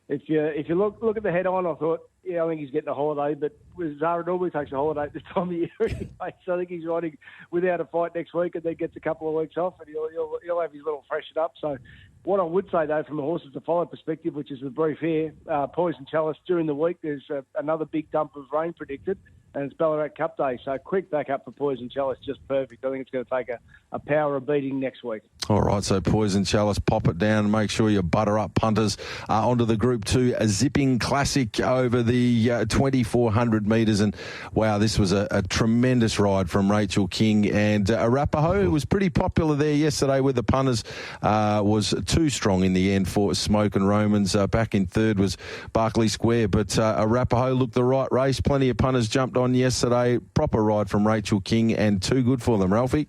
if you look at the head on, I thought, yeah, I think he's getting a holiday, but Zara normally takes a holiday at this time of year anyway, so I think he's riding without a fight next week and then gets a couple of weeks off, and he'll have his little freshen up. So what I would say, though, from a horses to follow perspective, which is the brief here, Poison Chalice during the week, there's another big dump of rain predicted, and it's Ballarat Cup Day, so quick back up for Poison Chalice, just perfect. I think it's going to take a power of beating next week. All right, so Poison Chalice, pop it down and make sure you butter up punters onto the Group 2 Zipping Classic over the 2,400 metres. And, wow, this was a tremendous ride from Rachel King. And Arapaho, who was pretty popular there yesterday with the punters, was too strong in the end for Smoke and Romans. Back in third was Berkeley Square. But Arapaho looked the right race. Plenty of punters jumped on yesterday. Proper ride from Rachel King and too good for them, Ralphy.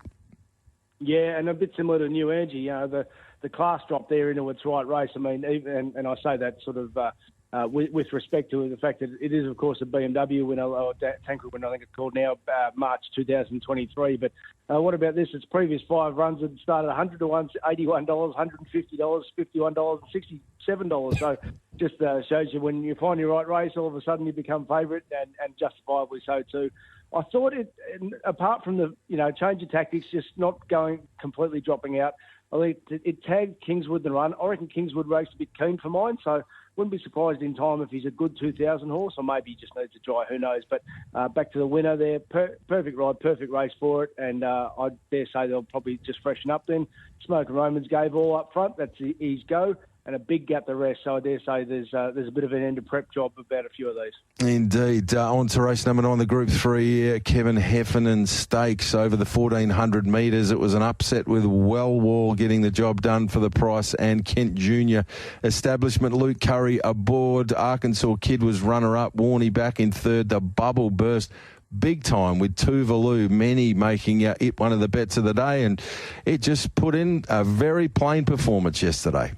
Yeah, and a bit similar to New Energy, the class drop there into its right race. I mean, and I say that sort of with respect to the fact that it is, of course, a BMW winner, or Tankard winner, I think it's called now, March 2023. But what about this? Its previous 5 runs had started 100 to 1, $81, $150, $51, and $67. So just shows you when you find your right race, all of a sudden you become favourite, and justifiably so too. I thought it, apart from the change of tactics, just not going completely dropping out. I think it tagged Kingswood the run. I reckon Kingswood raced a bit keen for mine, so wouldn't be surprised in time if he's a good 2,000 horse, or maybe he just needs a dry, who knows. But back to the winner there, perfect ride, perfect race for it, and I dare say they'll probably just freshen up then. Smoke and Romans gave all up front, that's his go, and a big gap the rest, so I dare say there's a bit of an end of prep job about a few of these. Indeed. On to race number 9, the Group 3, Kevin Heffernan Stakes over the 1,400 metres. It was an upset with Wellwall getting the job done for the price, and Kent Jr. Establishment. Luke Curry aboard. Arkansas Kid was runner-up. Warney back in third. The bubble burst big time with Tuvalu, many making it one of the bets of the day, and it just put in a very plain performance yesterday.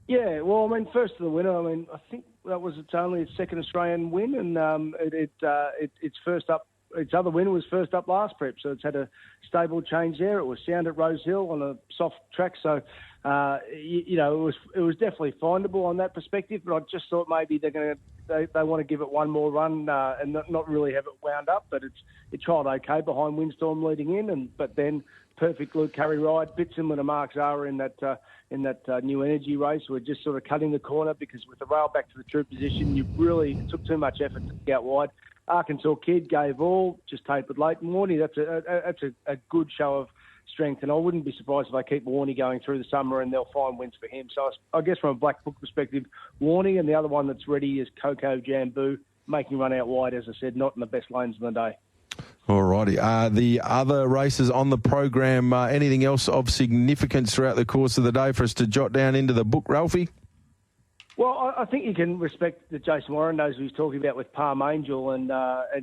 Yeah, well, I mean, first to the winner. I mean, I think that was only its second Australian win, and its first up. Its other win was first up last prep, so it's had a stable change there. It was sound at Rose Hill on a soft track, so it was definitely findable on that perspective. But I just thought maybe they want to give it one more run and not really have it wound up. But it trialled okay behind Windstorm leading in, but then perfect Luke Curry ride, bit similar to Mark Zara in that New Energy race. We're just sort of cutting the corner because with the rail back to the true position, it took too much effort to get out wide. Arkansas Kid gave all, just tapered late. And Warney, that's a good show of strength, and I wouldn't be surprised if they keep Warney going through the summer and they'll find wins for him. So I guess from a black book perspective, Warney, and the other one that's ready is Coco Jambu, making run out wide, as I said, not in the best lanes of the day. All righty. The other races on the program, anything else of significance throughout the course of the day for us to jot down into the book, Ralphie? Well, I think you can respect that Jason Warren knows what he's talking about with Palm Angel, and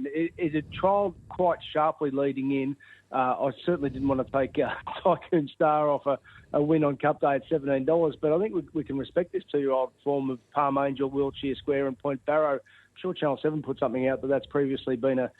it had trialled quite sharply leading in. I certainly didn't want to take Tycoon Star off a win on Cup Day at $17, but I think we can respect this 2-year-old form of Palm Angel, Wiltshire Square and Point Barrow. I'm sure Channel 7 put something out, but that's previously been a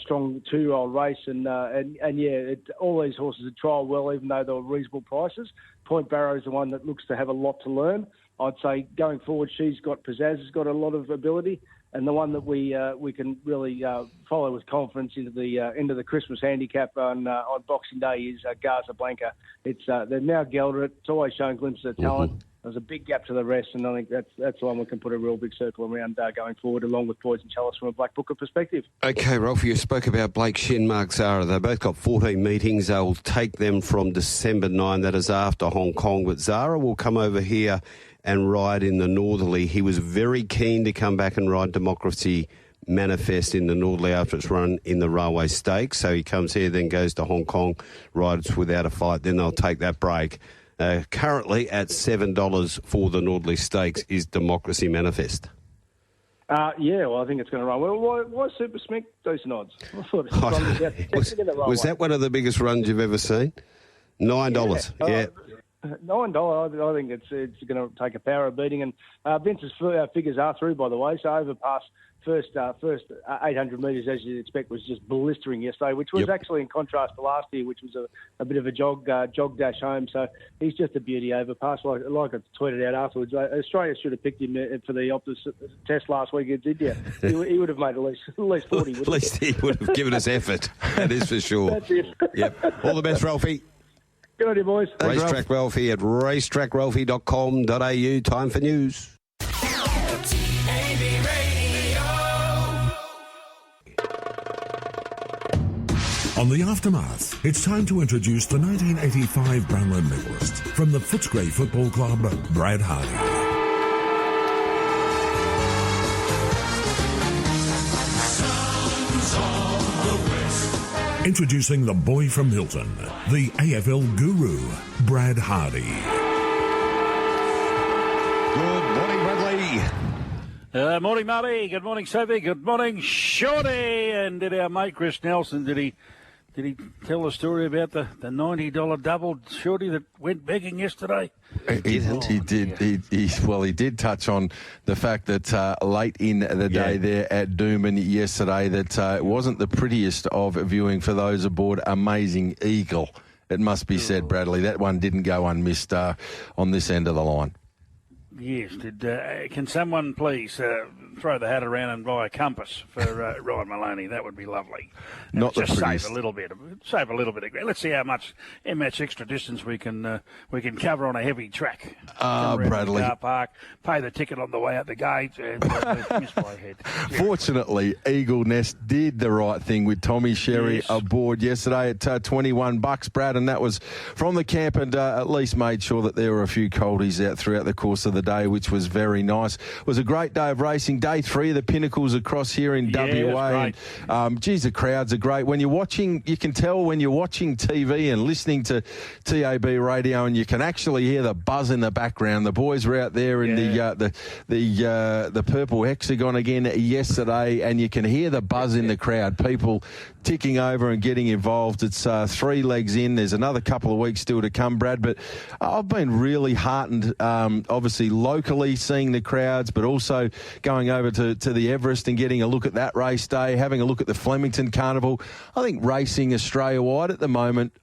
strong 2-year-old race, and all these horses had trialled well, even though they were reasonable prices. Point Barrow is the one that looks to have a lot to learn. I'd say going forward, she's got pizzazz, has got a lot of ability, and the one that we can really follow with confidence into the Christmas handicap on Boxing Day is Gaza Blanca. They're now gelded it. It's always shown glimpses of talent. Mm-hmm. There's a big gap to the rest, and I think that's the one we can put a real big circle around going forward, along with Poison Chalice from a Black Booker perspective. Okay, Ralph, you spoke about Blake Shin, Mark Zara. They both got 14 meetings. They'll take them from December 9, that is after Hong Kong. But Zara will come over here and ride in the Northerly. He was very keen to come back and ride Democracy Manifest in the Northerly after it's run in the Railway Stakes. So he comes here, then goes to Hong Kong, rides without a fight. Then they'll take that break. Currently at $7 for the Northerly Stakes is Democracy Manifest. Yeah, well, I think it's going to run. Well, why Super Smink decent odds? I thought it was that one of the biggest runs you've ever seen? $9. Yeah. $9. I think it's going to take a power of beating. And Vince's figures are through, by the way. So overpass first 800 metres, as you'd expect, was just blistering yesterday, which was actually in contrast to last year, which was a bit of a jog dash home. So he's just a beauty overpass. Like I tweeted out afterwards, Australia should have picked him for the Optus test last week, did you? He would have made at least 40. At least he would have given us effort. That is for sure. That's it. Yep. All the best, Ralphy. Good on you, boys. Racetrack Ralphy at racetrackralphy.com.au. Time for news. On the Aftermath, it's time to introduce the 1985 Brownlow medalist from the Footscray Football Club, Brad Hardie. Introducing the boy from Hilton, the AFL guru, Brad Hardie. Good morning, Bradley. Morning, Marty. Good morning, Stavely. Good morning, Shortte. And did our mate Chris Nelson, did he tell the story about the $90 double, Shorty, that went begging yesterday? He did. He did touch on the fact that late in the day there at Doomben yesterday that it wasn't the prettiest of viewing for those aboard Amazing Eagle. It must be said, Bradley, that one didn't go unmissed on this end of the line. Yes. Can someone please throw the hat around and buy a compass for Ryan Maloney? That would be lovely. Not just the prettiest. save a little bit. Let's see how much extra distance we can cover on a heavy track. Bradley. Car park, pay the ticket on the way out the gate, and miss my head. Yeah. Fortunately, Eagle Nest did the right thing with Tommy Sherry aboard yesterday at $21, Brad, and that was from the camp, and at least made sure that there were a few coldies out throughout the course of the day, which was very nice. It was a great day of racing. Day 3 of the Pinnacles across here in WA. And, the crowds are great. When you're watching, you can tell when you're watching TV and listening to TAB radio, and you can actually hear the buzz in the background. The boys were out there in the purple hexagon again yesterday, and you can hear the buzz in the crowd. People ticking over and getting involved. It's 3 legs in. There's another couple of weeks still to come, Brad. But I've been really heartened, obviously locally seeing the crowds, but also going over to the Everest and getting a look at that race day, having a look at the Flemington Carnival. I think racing Australia-wide at the moment,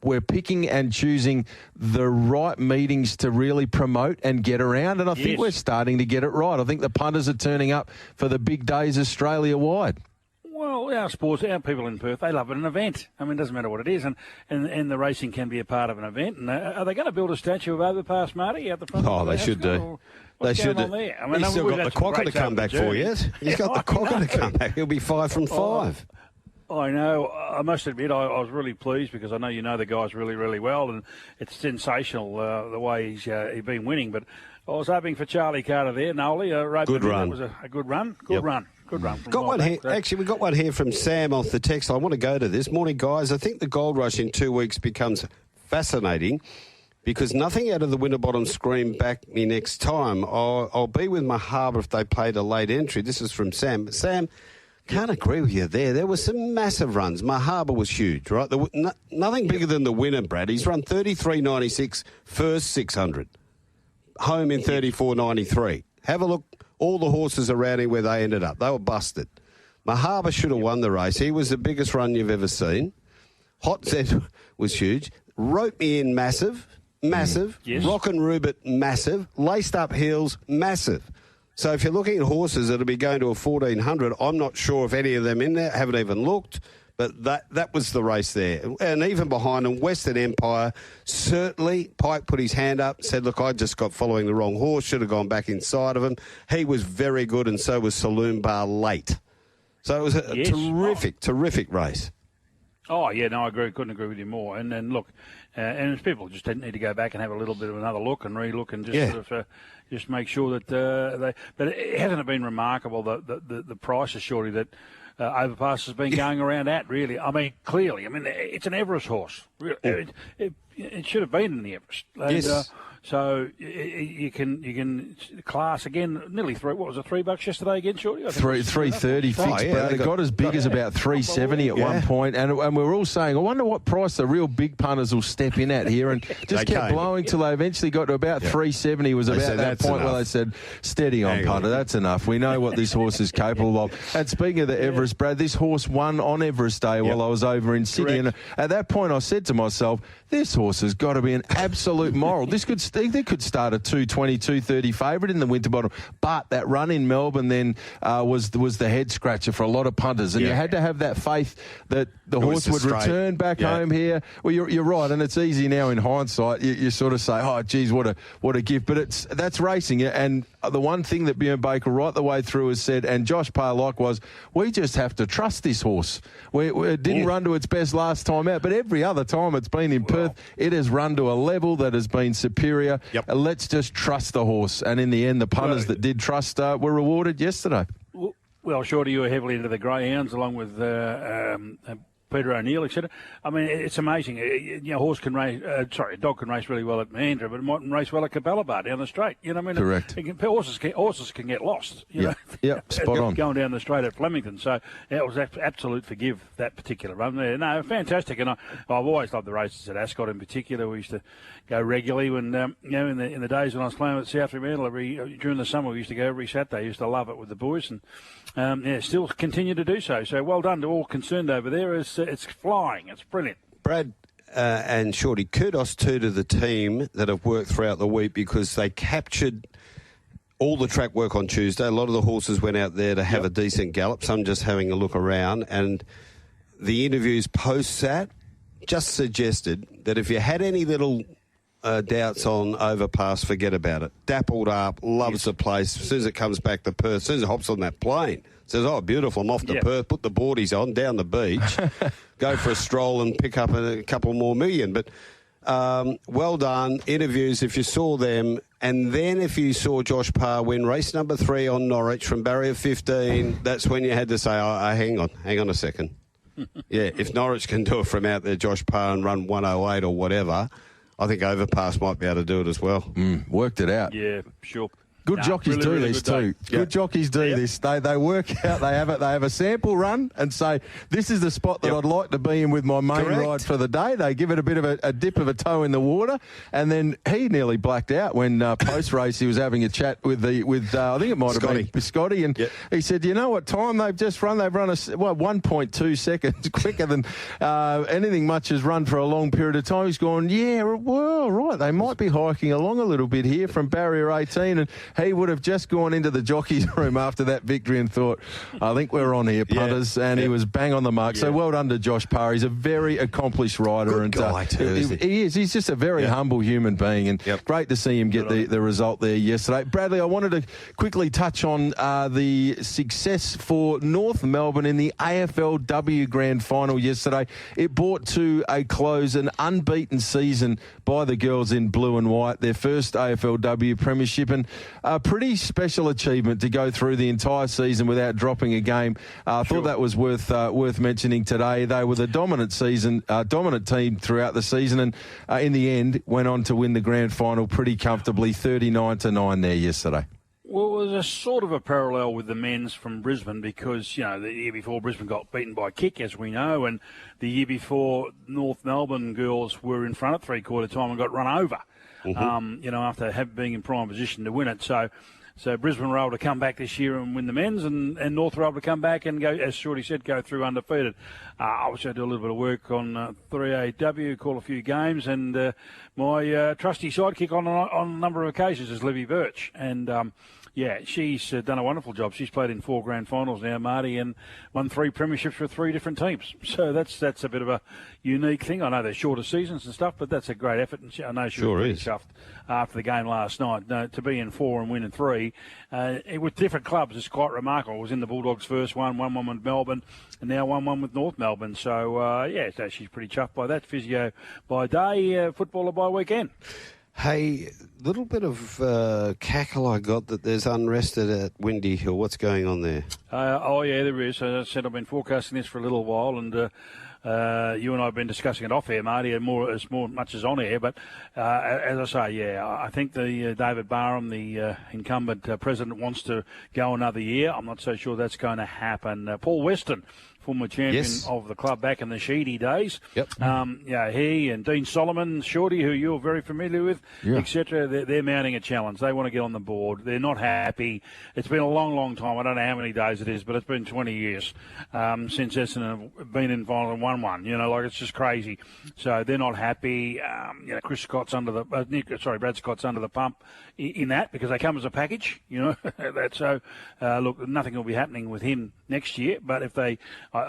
we're picking and choosing the right meetings to really promote and get around, and I think we're starting to get it right. I think the punters are turning up for the big days Australia-wide. Well, our people in Perth, they love an event. I mean, it doesn't matter what it is, and the racing can be a part of an event. And are they going to build a statue of Overpass, Marty, out the front? Oh, they should do. They should do. I mean, he's still got the Quokka to come back for you. He's got the Quokka to come back. He'll be 5 from 5. I know. I must admit, I was really pleased because I know you know the guys really, really well, and it's sensational the way he's been winning. But I was hoping for Charlie Carter there. Nolly, good run. That was a good run. Good run. Good run. Got one here. Actually, we got one here from Sam off the text. I want to go to this. Morning, guys. I think the Gold Rush in 2 weeks becomes fascinating because nothing out of the Winterbottom scream back me next time. I'll be with my harbour if they played a late entry. This is from Sam. Sam, can't agree with you there. There were some massive runs. My harbour was huge, right? Nothing bigger than the winner, Brad. He's run 33.96 first 600. Home in 34.93. Have a look. All the horses around him where they ended up. They were busted. Mahaba should have won the race. He was the biggest run you've ever seen. Hot Z was huge. Rope Me In, massive. Yes. Rock and Rubit, massive. Laced Up Heels, massive. So if you're looking at horses that'll be going to a 1,400, I'm not sure if any of them in there. Haven't even looked. But that was the race there. And even behind them, Western Empire, certainly Pike put his hand up, said, look, I just got following the wrong horse, should have gone back inside of him. He was very good, and so was Saloon Bar late. So it was a terrific race. Oh, yeah, no, I agree. Couldn't agree with you more. And then, look, and people just need to go back and have a little bit of another look and re-look and just sort of just make sure that But it hasn't been remarkable, the price is surely that Overpass has been going around at, really. I mean, clearly. I mean, it's an Everest horse. it should have been in the Everest. And, yes. So you can class again nearly $3. What was it, $3 yesterday again, Shorty? $3.30 fixed, Brad. It got as big as about $3.70 at one point, and we were all saying, I wonder what price the real big punters will step in at here, and just kept blowing till they eventually got to about $3.70. Was about that point where they said, "Steady on, punter. That's enough. We know what this horse is capable of." And speaking of the Everest, Brad, this horse won on Everest Day while I was over in Sydney, and at that point I said to myself, this horse has got to be an absolute moral. They could start a 220, 230 favourite in the winter bottom, but that run in Melbourne then was the head scratcher for a lot of punters, and you had to have that faith that the horse would return back home here. Well, you're right, and it's easy now in hindsight. You sort of say, "Oh, geez, what a gift," but that's racing, and the one thing that Bjorn Baker right the way through has said, and Josh Parr likewise, we just have to trust this horse. It didn't run to its best last time out, but every other time it's been in Perth, it has run to a level that has been superior. Let's just trust the horse. And in the end, the punters that did trust were rewarded yesterday. Well, Shorty, you were heavily into the greyhounds along with Peter O'Neill, etc. I mean, it's amazing. A horse can race. A dog can race really well at Mandurah, but it mightn't race well at Capalaba down the straight. You know what I mean? Correct. Horses can get lost. You know? Spot on. Going down the straight at Flemington. So it was absolute forgive that particular run there. No, fantastic. And I've always loved the races at Ascot in particular. We used to go regularly when in the days when I was playing at South Fremantle during the summer. We used to go every Saturday. I used to love it with the boys, and still continue to do so. So well done to all concerned over there. It's flying. It's brilliant. Brad and Shorty, kudos to the team that have worked throughout the week, because they captured all the track work on Tuesday. A lot of the horses went out there to have a decent gallop, some just having a look around, and the interviews post that just suggested that if you had any little doubts on Overpass, forget about it. Dappled up, loves the place. As soon as it comes back to Perth, as soon as it hops on that plane, says, "Oh, beautiful, I'm off to Perth, put the boardies on, down the beach, go for a stroll and pick up a couple more million." But well done. Interviews, if you saw them, and then if you saw Josh Parr win race number 3 on Norwich from barrier 15, that's when you had to say, oh, hang on a second. If Norwich can do it from out there, Josh Parr, and run 108 or whatever, I think Overpass might be able to do it as well. Worked it out. Yeah, sure. Good jockeys do this too. Good jockeys do this. They work out. They have a sample run and say, this is the spot that I'd like to be in with my main ride for the day. They give it a bit of a dip of a toe in the water, and then he nearly blacked out when post race he was having a chat with I think it might have been Scotty, and he said, "You know what time they've just run? They've run 1.2 seconds quicker than anything much has run for a long period of time." He's gone, "Yeah, well, right. They might be hiking along a little bit here from barrier 18 and." He would have just gone into the jockey's room after that victory and thought, I think we're on here, punters, and he was bang on the mark. So well done to Josh Parr. He's a very accomplished rider. Good guy too, isn't he? He is. He's just a very humble human being, and great to see him get the result there yesterday. Bradley, I wanted to quickly touch on the success for North Melbourne in the AFLW Grand Final yesterday. It brought to a close an unbeaten season by the girls in blue and white, their first AFLW premiership, and a pretty special achievement to go through the entire season without dropping a game. I thought that was worth mentioning today. They were the dominant team throughout the season, and in the end went on to win the grand final pretty comfortably, 39-9 there yesterday. Well, there's a sort of a parallel with the men's from Brisbane, because, the year before Brisbane got beaten by kick, as we know, and the year before North Melbourne girls were in front at three-quarter time and got run over. After being in prime position to win it. So Brisbane were able to come back this year and win the men's, and North were able to come back and go, as Shorty said, go through undefeated. Obviously, I do a little bit of work on 3AW, call a few games, and my trusty sidekick on a number of occasions is Libby Birch. And she's done a wonderful job. She's played in 4 grand finals now, Marty, and won 3 premierships with 3 different teams. So that's a bit of a unique thing. I know they're shorter seasons and stuff, but that's a great effort. And I know she was pretty chuffed after the game last night. To be in 4 and win in 3 with different clubs is quite remarkable. It was in the Bulldogs' first one, 1-1 with Melbourne, and now 1-1 with North Melbourne. So, so she's pretty chuffed by that. Physio by day, footballer by weekend. Hey, little bit of cackle I got that there's unrest at Windy Hill. What's going on there? Yeah, there is. As I said, I've been forecasting this for a little while, and you and I have been discussing it off air, Marty, and more much as on air. But as I say, yeah, I think the David Barham, the incumbent president, wants to go another year. I'm not so sure that's going to happen. Paul Weston, former champion of the club back in the Sheedy days. Yep. He and Dean Solomon, Shortte, who you're very familiar with, etc. They're mounting a challenge. They want to get on the board. They're not happy. It's been a long, long time. I don't know how many days it is, but it's been 20 years since Essendon have been involved and won one. It's just crazy. So they're not happy. Brad Scott's under the pump in that because they come as a package. Look, nothing will be happening with him next year. But if they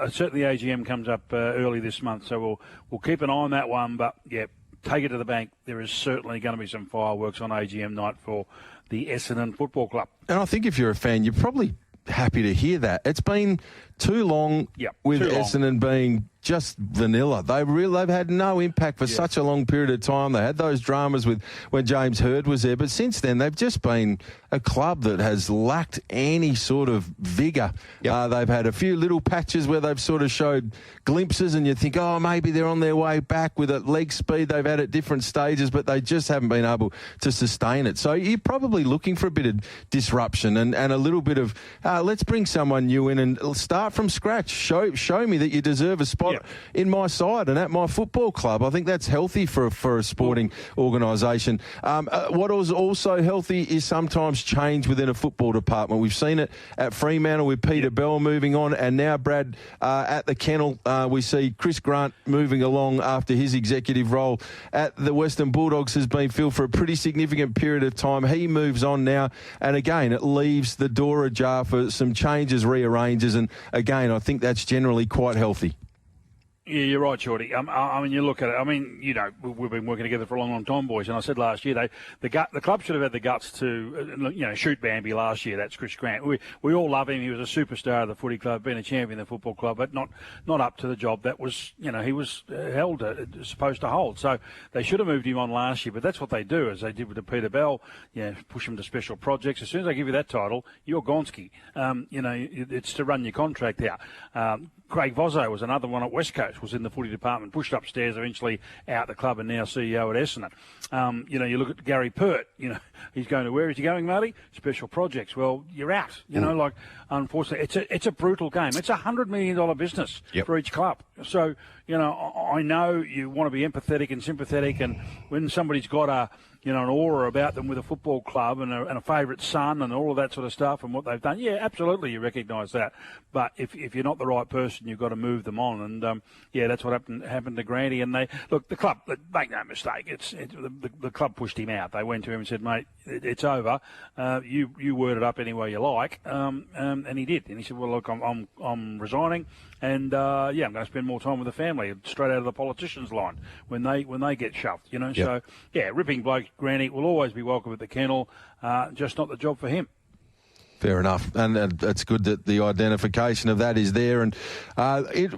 certainly AGM comes up early this month, so we'll keep an eye on that one. But yeah, take it to the bank. There is certainly going to be some fireworks on AGM night for the Essendon Football Club. And I think if you're a fan, you're probably happy to hear that. It's been too long with Essendon being just vanilla. They've had no impact for such a long period of time. They had those dramas with when James Hird was there, but since then they've just been a club that has lacked any sort of vigour. They've had a few little patches where they've sort of showed glimpses and you think, maybe they're on their way back with a leg speed they've had at different stages, but they just haven't been able to sustain it. So you're probably looking for a bit of disruption and a little bit of, let's bring someone new in and start from scratch. Show me that you deserve a spot in my side and at my football club. I think that's healthy for a sporting organisation. What is also healthy is sometimes change within a football department. We've seen it at Fremantle with Peter Bell moving on, and now, Brad, at the Kennel, we see Chris Grant moving along after his executive role at the Western Bulldogs has been filled for a pretty significant period of time. He moves on now, and again, it leaves the door ajar for some changes, rearranges, and again, I think that's generally quite healthy. Yeah, you're right, Shorty. You look at it. We've been working together for a long, long time, boys. And I said last year, the club should have had the guts to, shoot Bambi last year. That's Chris Grant. We all love him. He was a superstar of the footy club, been a champion of the football club, but not up to the job that was, he was supposed to hold. So they should have moved him on last year. But that's what they do, as they did with the Peter Bell. Push him to special projects. As soon as they give you that title, you're Gonski. It's to run your contract out. Craig Vozzo was another one at West Coast, was in the footy department, pushed upstairs, eventually out the club and now CEO at Essendon. You look at Gary Pert, he's going to, where is he going, Marty? Special projects. Well, you're out. Unfortunately, it's a brutal game. It's a $100 million business for each club. So, I know you want to be empathetic and sympathetic, and when somebody's got an aura about them with a football club and a favourite son and all of that sort of stuff and what they've done, yeah, absolutely, you recognise that. But if you're not the right person, you've got to move them on. And, that's what happened to Granty. And the club, make no mistake, the club pushed him out. They went to him and said, mate, it's over. You word it up any way you like. And he did. And he said, well, look, I'm resigning. And, I'm going to spend more time with the family, straight out of the politicians' line when they get shoved, So, ripping bloke Granny will always be welcome at the Kennel, just not the job for him. Fair enough, and it's good that the identification of that is there. And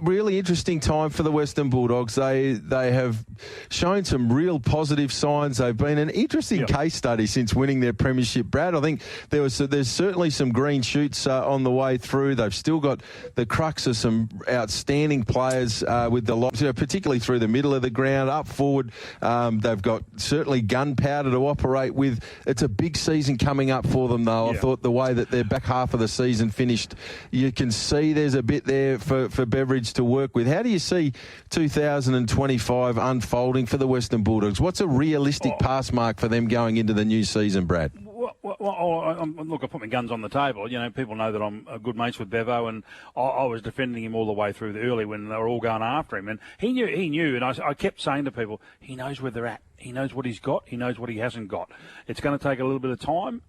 really interesting time for the Western Bulldogs. They have shown some real positive signs. They've been an interesting case study since winning their premiership, Brad. I think there's certainly some green shoots on the way through. They've still got the crux of some outstanding players with the locks, particularly through the middle of the ground, up forward. They've got certainly gunpowder to operate with. It's a big season coming up for them, though. I thought the way that their back half of the season finished, you can see there's a bit there for Beveridge to work with. How do you see 2025 unfolding for the Western Bulldogs? What's a realistic pass mark for them going into the new season, Brad? Look, I put my guns on the table. People know that I'm good mates with Bevo, and I was defending him all the way through the early when they were all going after him. And he knew, and I kept saying to people, he knows where they're at. He knows what he's got. He knows what he hasn't got. It's going to take a little bit of time.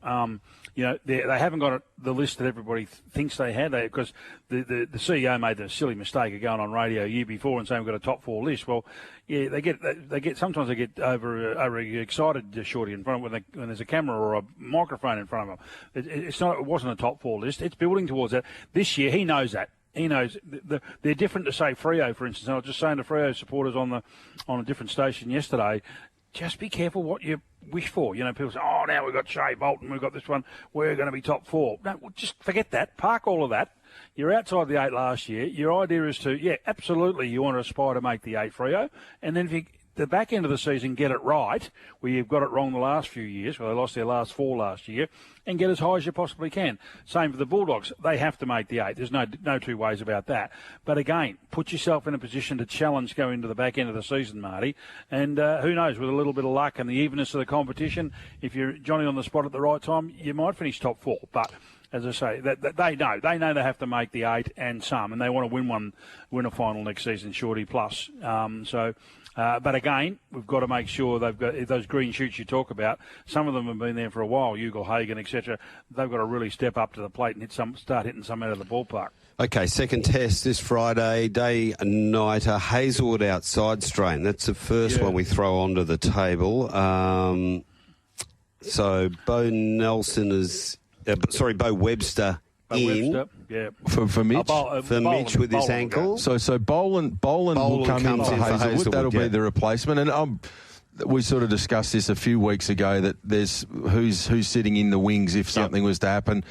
They haven't got the list that everybody thinks they had, because the CEO made the silly mistake of going on radio a year before and saying we've got a top 4 list. Well, yeah, sometimes they get over excited, Shorty, in front of when there's a camera or a microphone in front of them. It wasn't a top 4 list. It's building towards that. This year, he knows that. He knows they're different to, say, Freo, for instance. And I was just saying to Freo supporters on a different station yesterday, just be careful what you wish for. You know, people say, oh, now we've got Shea Bolton, we've got this one, we're going to be top 4. No, just forget that. Park all of that. You're outside the 8 last year. Your idea is to, absolutely, you want to aspire to make the 8 Freo. And then if you, the back end of the season, get it right, where you've got it wrong the last few years, where they lost their last 4 last year, and get as high as you possibly can. Same for the Bulldogs. They have to make the 8. There's no two ways about that. But again, put yourself in a position to challenge going into the back end of the season, Marty. And who knows, with a little bit of luck and the evenness of the competition, if you're Johnny on the spot at the right time, you might finish top 4. But as I say, that they know they have to make the 8 and some, and they want to win a final next season, Shorty plus. But again, we've got to make sure they've got those green shoots you talk about. Some of them have been there for a while, Ugle, Hagan, etc. They've got to really step up to the plate and start hitting some out of the ballpark. Okay, second test this Friday, day and nighter, Hazelwood outside strain. That's the first one we throw onto the table. So Bo Nelson is... Bo Webster in for Mitch. For Mitch with his ankle. So Boland will come in for Hazelwood. That'll be the replacement. And we sort of discussed this a few weeks ago that there's who's sitting in the wings if something was to happen.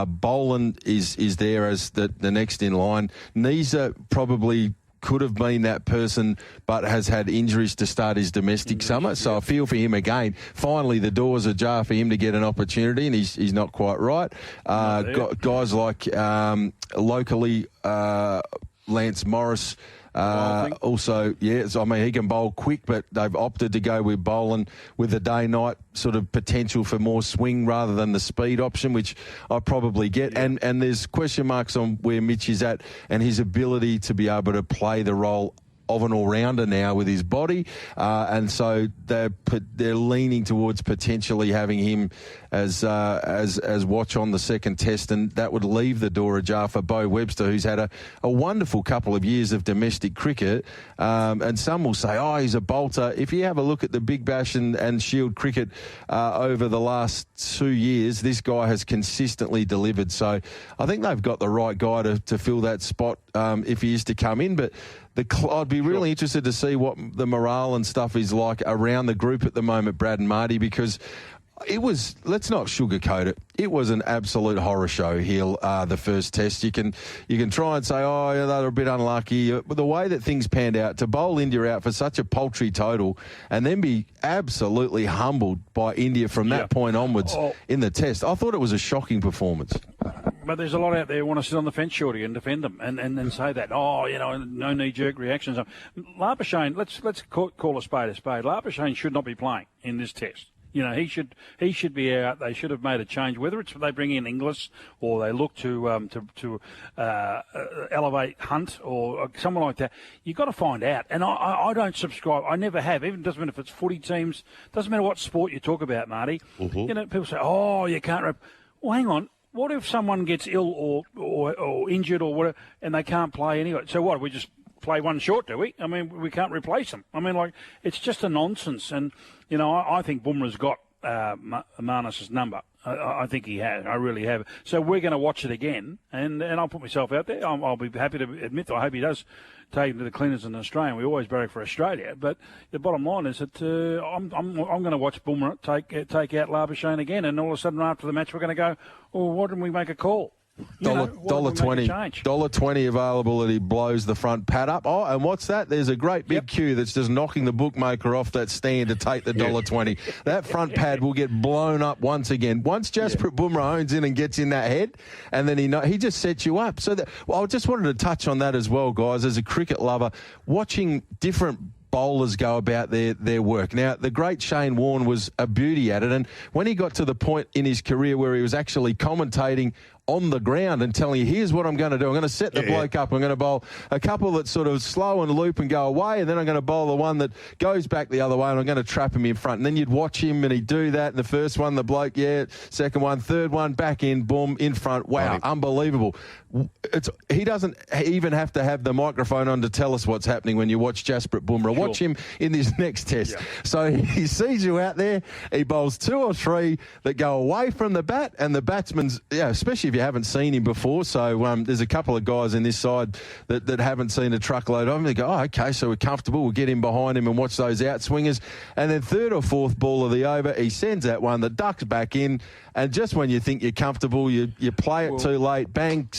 Boland is there as the next in line. Nisa probably could have been that person, but has had injuries to start his domestic summer. So I feel for him again. Finally, the door's ajar for him to get an opportunity, and he's not quite right. Guys like locally, Lance Morris. Also, he can bowl quick, but they've opted to go with bowling with the day-night sort of potential for more swing rather than the speed option, which I probably get. And there's question marks on where Mitch is at and his ability to be able to play the role of an all-rounder now with his body, and so they're leaning towards potentially having him as watch on the second test, and that would leave the door ajar for Bo Webster, who's had a wonderful couple of years of domestic cricket, and some will say, he's a bolter. If you have a look at the Big Bash and Shield cricket over the last 2 years, this guy has consistently delivered, so I think they've got the right guy to fill that spot if he is to come in, but I'd be really interested to see what the morale and stuff is like around the group at the moment, Brad and Marty, because it was, let's not sugarcoat it, it was an absolute horror show here, the first test. You can try and say, they were a bit unlucky, but the way that things panned out, to bowl India out for such a paltry total and then be absolutely humbled by India from that point onwards in the test, I thought it was a shocking performance. But there's a lot out there who want to sit on the fence, Shorty, and defend them and say that, no knee-jerk reactions. Labuschagne, let's call a spade a spade. Labuschagne should not be playing in this test. He should be out. They should have made a change, whether it's they bring in Inglis or they look to elevate Hunt or someone like that. You've got to find out. And I don't subscribe. I never have. Even doesn't matter if it's footy teams. Doesn't matter what sport you talk about, Marty. Mm-hmm. People say, you can't rep. Well, hang on. What if someone gets ill or injured or whatever and they can't play anyway? So what? We just play one short, do we? I mean, we can't replace them. I mean, it's just a nonsense. And, I think Bumrah's got Manas's number. I think he has. I really have. So we're going to watch it again, and I'll put myself out there. I'll be happy to admit that I hope he does take him to the cleaners in Australia. We always barrack for Australia, but the bottom line is that I'm going to watch Bumrah take out Labuschagne again, and all of a sudden after the match we're going to go, why didn't we make a call? $1.20 availability blows the front pad up. And what's that? There's a great big queue that's just knocking the bookmaker off that stand to take the $1.20. That front pad will get blown up once again. Once Jasprit Bumrah owns in and gets in that head, and then he just sets you up. So I just wanted to touch on that as well, guys. As a cricket lover, watching different bowlers go about their work. Now, the great Shane Warne was a beauty at it, and when he got to the point in his career where he was actually commentating on the ground and telling you, here's what I'm going to do. I'm going to set the bloke up. I'm going to bowl a couple that sort of slow and loop and go away, and then I'm going to bowl the one that goes back the other way, and I'm going to trap him in front. And then you'd watch him, and he'd do that. And the first one, the bloke, second one, third one, back in, boom, in front. Wow, unbelievable. He doesn't even have to have the microphone on to tell us what's happening when you watch Jasprit Bumrah. Watch him in this next test. Yeah. So he sees you out there. He bowls 2 or 3 that go away from the bat, and the batsman's, especially if if you haven't seen him before. So there's a couple of guys in this side that haven't seen a truckload of him. They go, oh, okay, so we're comfortable. We'll get him behind him and watch those outswingers. And then third or fourth ball of the over, he sends that one, the ducks back in. And just when you think you're comfortable, you play it too late, bang,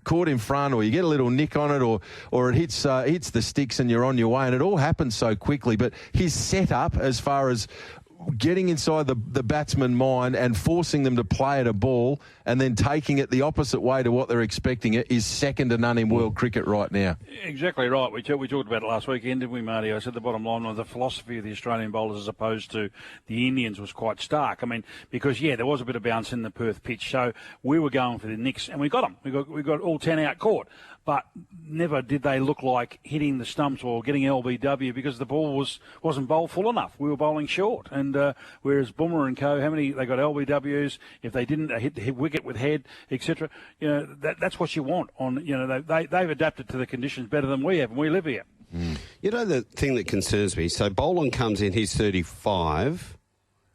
caught in front, or you get a little nick on it, or it hits the sticks and you're on your way. And it all happens so quickly. But his setup, as far as getting inside the batsman mind and forcing them to play at a ball and then taking it the opposite way to what they're expecting it, is second to none in world cricket right now. Exactly right. We talked about it last weekend, didn't we, Marty? I said the bottom line was the philosophy of the Australian bowlers as opposed to the Indians was quite stark. I mean, because, there was a bit of bounce in the Perth pitch, so we were going for the nicks, and we got them. We got all 10 out caught. But never did they look like hitting the stumps or getting LBW because the ball wasn't bowled full enough. We were bowling short. And whereas Boomer and co, how many they got LBWs? If they didn't, they hit the wicket with head, etc. That's what you want. They've adapted to the conditions better than we have, and we live here. You know the thing that concerns me. So Boland comes in, he's 35.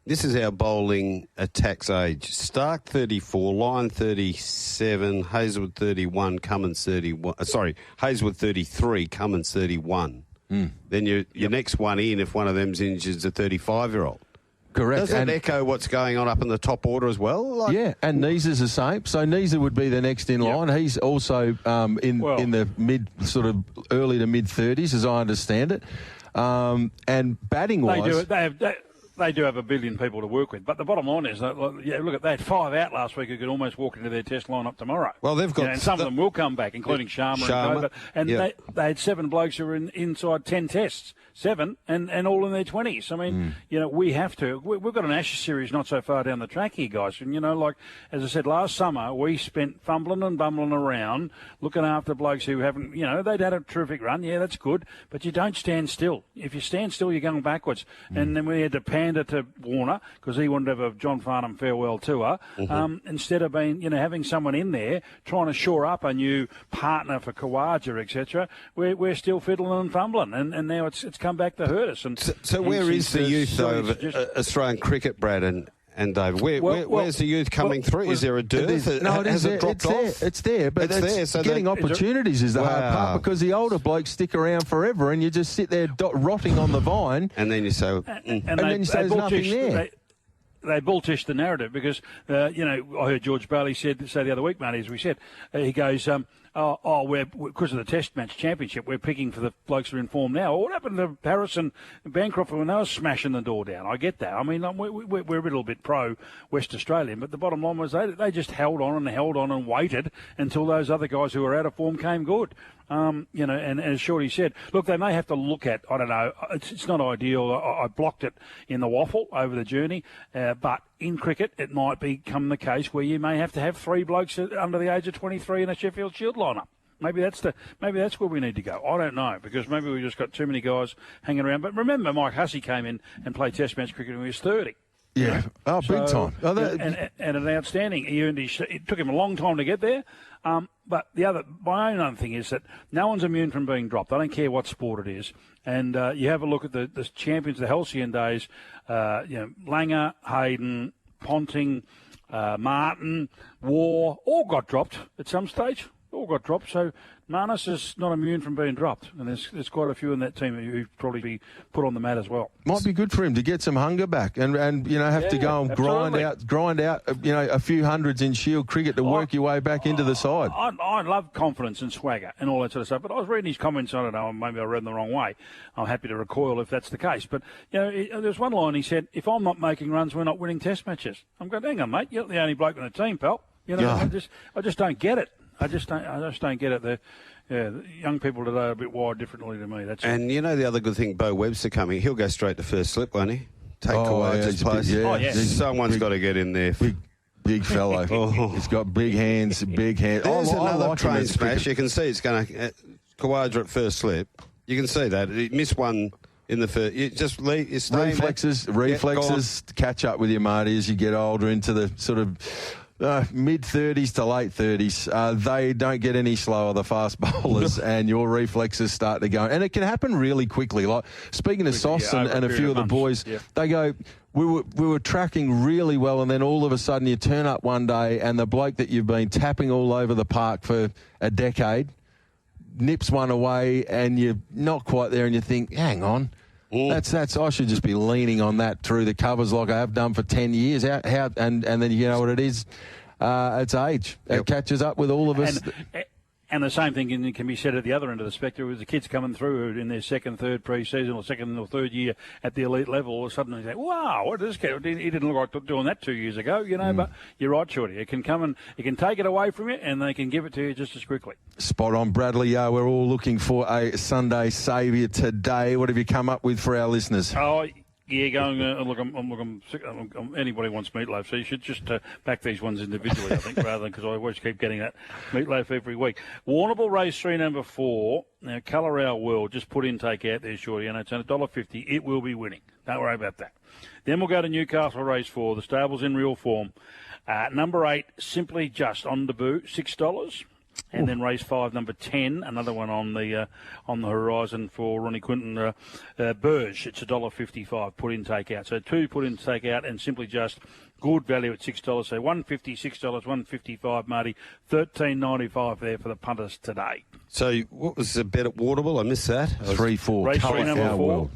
This is our bowling attacks age. Stark 34, Lyon 37, Hazelwood 31, Cummins 31. Hazelwood 33, Cummins 31. Then your next one in, if one of them's injured, is a 35-year-old. Correct. Does that echo what's going on up in the top order as well? And Neeza's the same. So Neeza would be the next in line. He's also in the early to mid-30s, as I understand it. And batting-wise... They do have a billion people to work with, but the bottom line is, look at that, 5 out last week who could almost walk into their test lineup tomorrow. Well, they've got, and some of them will come back, including Sharma. They had 7 blokes who were inside 10 tests, 7, and all in their 20s. I mean, we have to. We've got an Ashes series not so far down the track here, guys. And as I said last summer, we spent fumbling and bumbling around looking after blokes who haven't. They'd had a terrific run. Yeah, that's good, but you don't stand still. If you stand still, you're going backwards. And then we had to pander to Warner because he wanted to have a John Farnham farewell tour, instead of having someone in there trying to shore up a new partner for Khawaja, etc. We're still fiddling and fumbling, and now it's come back to hurt us. And so where is the youth of Australian cricket, Brad and David? Where's the youth coming through? Is there a dearth? No, has it dropped off? It's there, but it's getting opportunities is the hard part, because the older blokes stick around forever and you just sit there rotting on the vine. And then you say... and then you say there's nothing there. They bulltish the narrative because, I heard George Bailey say the other week, Marty, as we said, he goes... we're because of the Test match championship, we're picking for the blokes who are in form now. Well, what happened to Harris and Bancroft when they were smashing the door down? I get that. I mean, we're a little bit pro West Australian, but the bottom line was they just held on and waited until those other guys who were out of form came good. And as Shorty said, look, they may have to look at, I don't know, it's not ideal. I blocked it in the waffle over the journey, but in cricket, it might become the case where you may have to have 3 blokes under the age of 23 in a Sheffield Shield lineup. Maybe that's where we need to go. I don't know, because maybe we've just got too many guys hanging around. But remember, Mike Hussey came in and played Test match cricket when he was 30. Yeah, big time. And an outstanding. It took him a long time to get there. But my own other thing is that no one's immune from being dropped. I don't care what sport it is. And you have a look at the champions, the halcyon days. Langer, Hayden, Ponting, Martin, War, all got dropped at some stage. All got dropped. So Marnus is not immune from being dropped, and there's quite a few in that team who'd probably be put on the mat as well. Might be good for him to get some hunger back and have to go and grind out a few hundreds in Shield cricket to work your way back into the side. I love confidence and swagger and all that sort of stuff, but I was reading his comments. I don't know, maybe I read them the wrong way. I'm happy to recoil if that's the case. But there's one line he said: "If I'm not making runs, we're not winning Test matches." I'm going, hang on, mate, you're the only bloke in the team, pal. I just don't get it. I just don't get it. The young people today are a bit wired differently to me. That's and it. The other good thing, Bo Webster coming, he'll go straight to first slip, won't he? Take Khawaja's place. Someone's got to get in there. Big fellow. He's got big hands. There's another train smash. You can see it's going to Khawaja at first slip. You can see that. He missed one in the first. You just leave. Reflexes catch up with you, Marty, as you get older into the sort of mid-30s to late 30s. They don't get any slower, the fast bowlers, and your reflexes start to go. And it can happen really quickly. Like, speaking to Sauce and a few of the boys, they go, we were tracking really well, and then all of a sudden you turn up one day and the bloke that you've been tapping all over the park for a decade nips one away, and you're not quite there, and you think, hang on, that's I should just be leaning on that through the covers like I have done for 10 years. And then you know what it is? It's age. Yep. It catches up with all of us. And the same thing can be said at the other end of the spectrum with the kids coming through in their second, third pre-season or second or third year at the elite level. All of a sudden they say, wow, what is this kid? He didn't look like doing that 2 years ago, But you're right, Shorty. It can come and it can take it away from you, and they can give it to you just as quickly. Spot on, Bradley. We're all looking for a Sunday saviour today. What have you come up with for our listeners? Yeah, going, I'm sick. Anybody wants meatloaf, so you should just back these ones individually, I think, rather than because I always keep getting that meatloaf every week. Warrnambool race 3, number 4. Now, Colour Our World, just put in, take out there, Shorty, and it's $1.50. It will be winning. Don't worry about that. Then we'll go to Newcastle race 4. The stable's in real form. Number 8, Simply Just on debut, $6. And then race 5, number 10, another one on the horizon for Ronnie Quinton, Burge. It's $1.55, put in, take out. So 2 put in, take out, and Simply Just good value at $6. So $1.50, $6, $1.55, Marty, $13.95 there for the punters today. So what was the bet at Warrnambool? I missed that. 3-4. Race 3, number 4. World.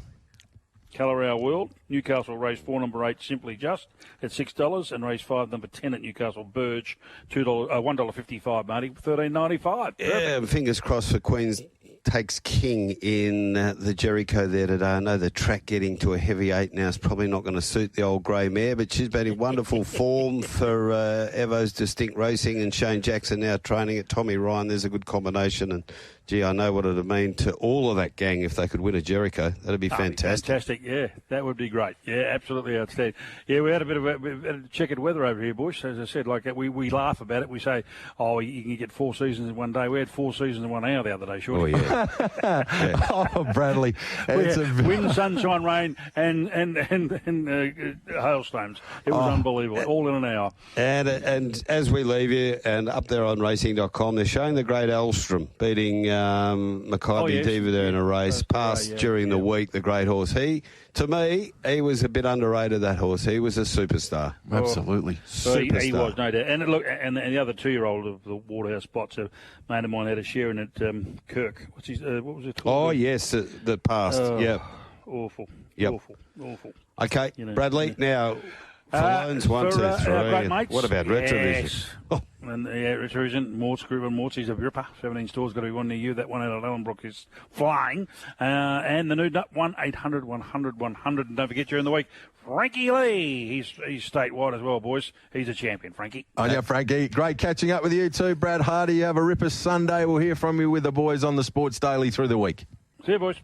Colour Our World. Newcastle race 4, number 8, Simply Just at $6, and race 5, number 10 at Newcastle, Burge, $1.55, Marty, $13.95. Yeah, fingers crossed for Queens takes king in the Jericho there today. I know the track getting to a heavy 8 now is probably not going to suit the old grey mare, but she's been in wonderful form for Evo's Distinct Racing, and Shane Jackson now training at Tommy Ryan. There's a good combination, and gee, I know what it would mean to all of that gang if they could win a Jericho. That'd be fantastic. Fantastic, yeah. That would be great. Yeah, absolutely outstanding. Yeah, we had a bit of checkered weather over here, Bush. As I said, like we laugh about it. We say, you can get 4 seasons in one day. We had 4 seasons in 1 hour the other day, sure. Oh, yeah. Oh, Bradley. Wind, sunshine, rain, and hailstones. It was unbelievable. All in an hour. And as we leave you, and up there on racing.com, they're showing the great Elstrom beating Mackay Diva there in a race. Passed during the week, the great horse. To me, he was a bit underrated, that horse. He was a superstar. Absolutely. Superstar. He was, no doubt. And look, and the other 2-year-old of the Waterhouse Spots, a mate of mine had a share in it, Kirk. What was it called? Oh, yes, the past. Yep. Awful. Yep. Awful. Okay, Bradley, now... For loans, 1, 2, 3. Great mates. What about Retrovision? Yes. Oh. And Retrovision, Mort's a ripper. 17 stores, got to be one near you. That one out of Ellenbrook is flying. And the new 1-800-100-100. And don't forget, during the week, Frankie Lee. He's statewide as well, boys. He's a champion, Frankie. Oh, yeah, Frankie. Great catching up with you too, Brad Hardie. Have a ripper Sunday. We'll hear from you with the boys on the Sports Daily through the week. See you, boys.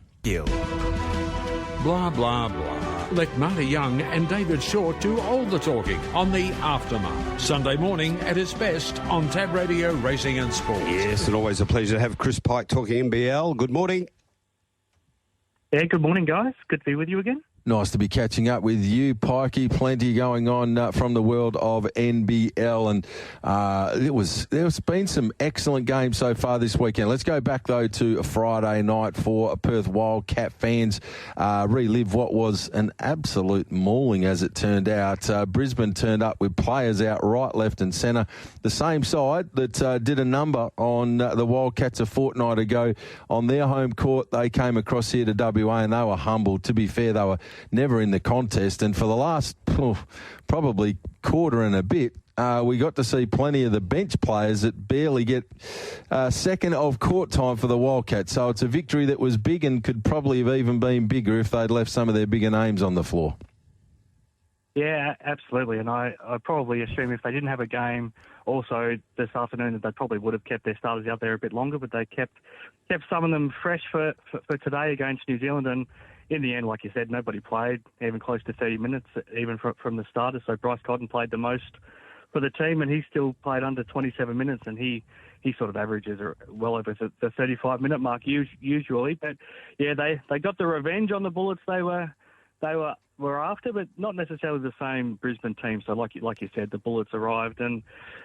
Blah, blah, blah. Let Marty Young and David Shortte do all the talking on the Aftermath. Sunday morning at its best on Tab Radio Racing and Sport. Yes, and always a pleasure to have Chris Pike talking NBL. Good morning. Yeah, good morning, guys. Good to be with you again. Nice to be catching up with you, Pikey. Plenty going on from the world of NBL, and there's been some excellent games so far this weekend. Let's go back though to a Friday night for Perth Wildcat fans. Relive what was an absolute mauling as it turned out. Brisbane turned up with players out right, left, and centre. The same side that did a number on the Wildcats a fortnight ago on their home court. They came across here to WA and they were humbled. To be fair, they were never in the contest, and for the last probably quarter and a bit, we got to see plenty of the bench players that barely get second of court time for the Wildcats. So it's a victory that was big and could probably have even been bigger if they'd left some of their bigger names on the floor. Yeah, absolutely. And I probably assume if they didn't have a game also this afternoon that they probably would have kept their starters out there a bit longer, but they kept some of them fresh for today against New Zealand. And in the end, like you said, nobody played even close to 30 minutes, even from the starters. So Bryce Cotton played the most for the team, and he still played under 27 minutes, and he sort of averages well over the 35-minute mark usually. But, yeah, they got the revenge on the Bullets. They were they were after, but not necessarily the same Brisbane team. So like you said, the Bullets arrived and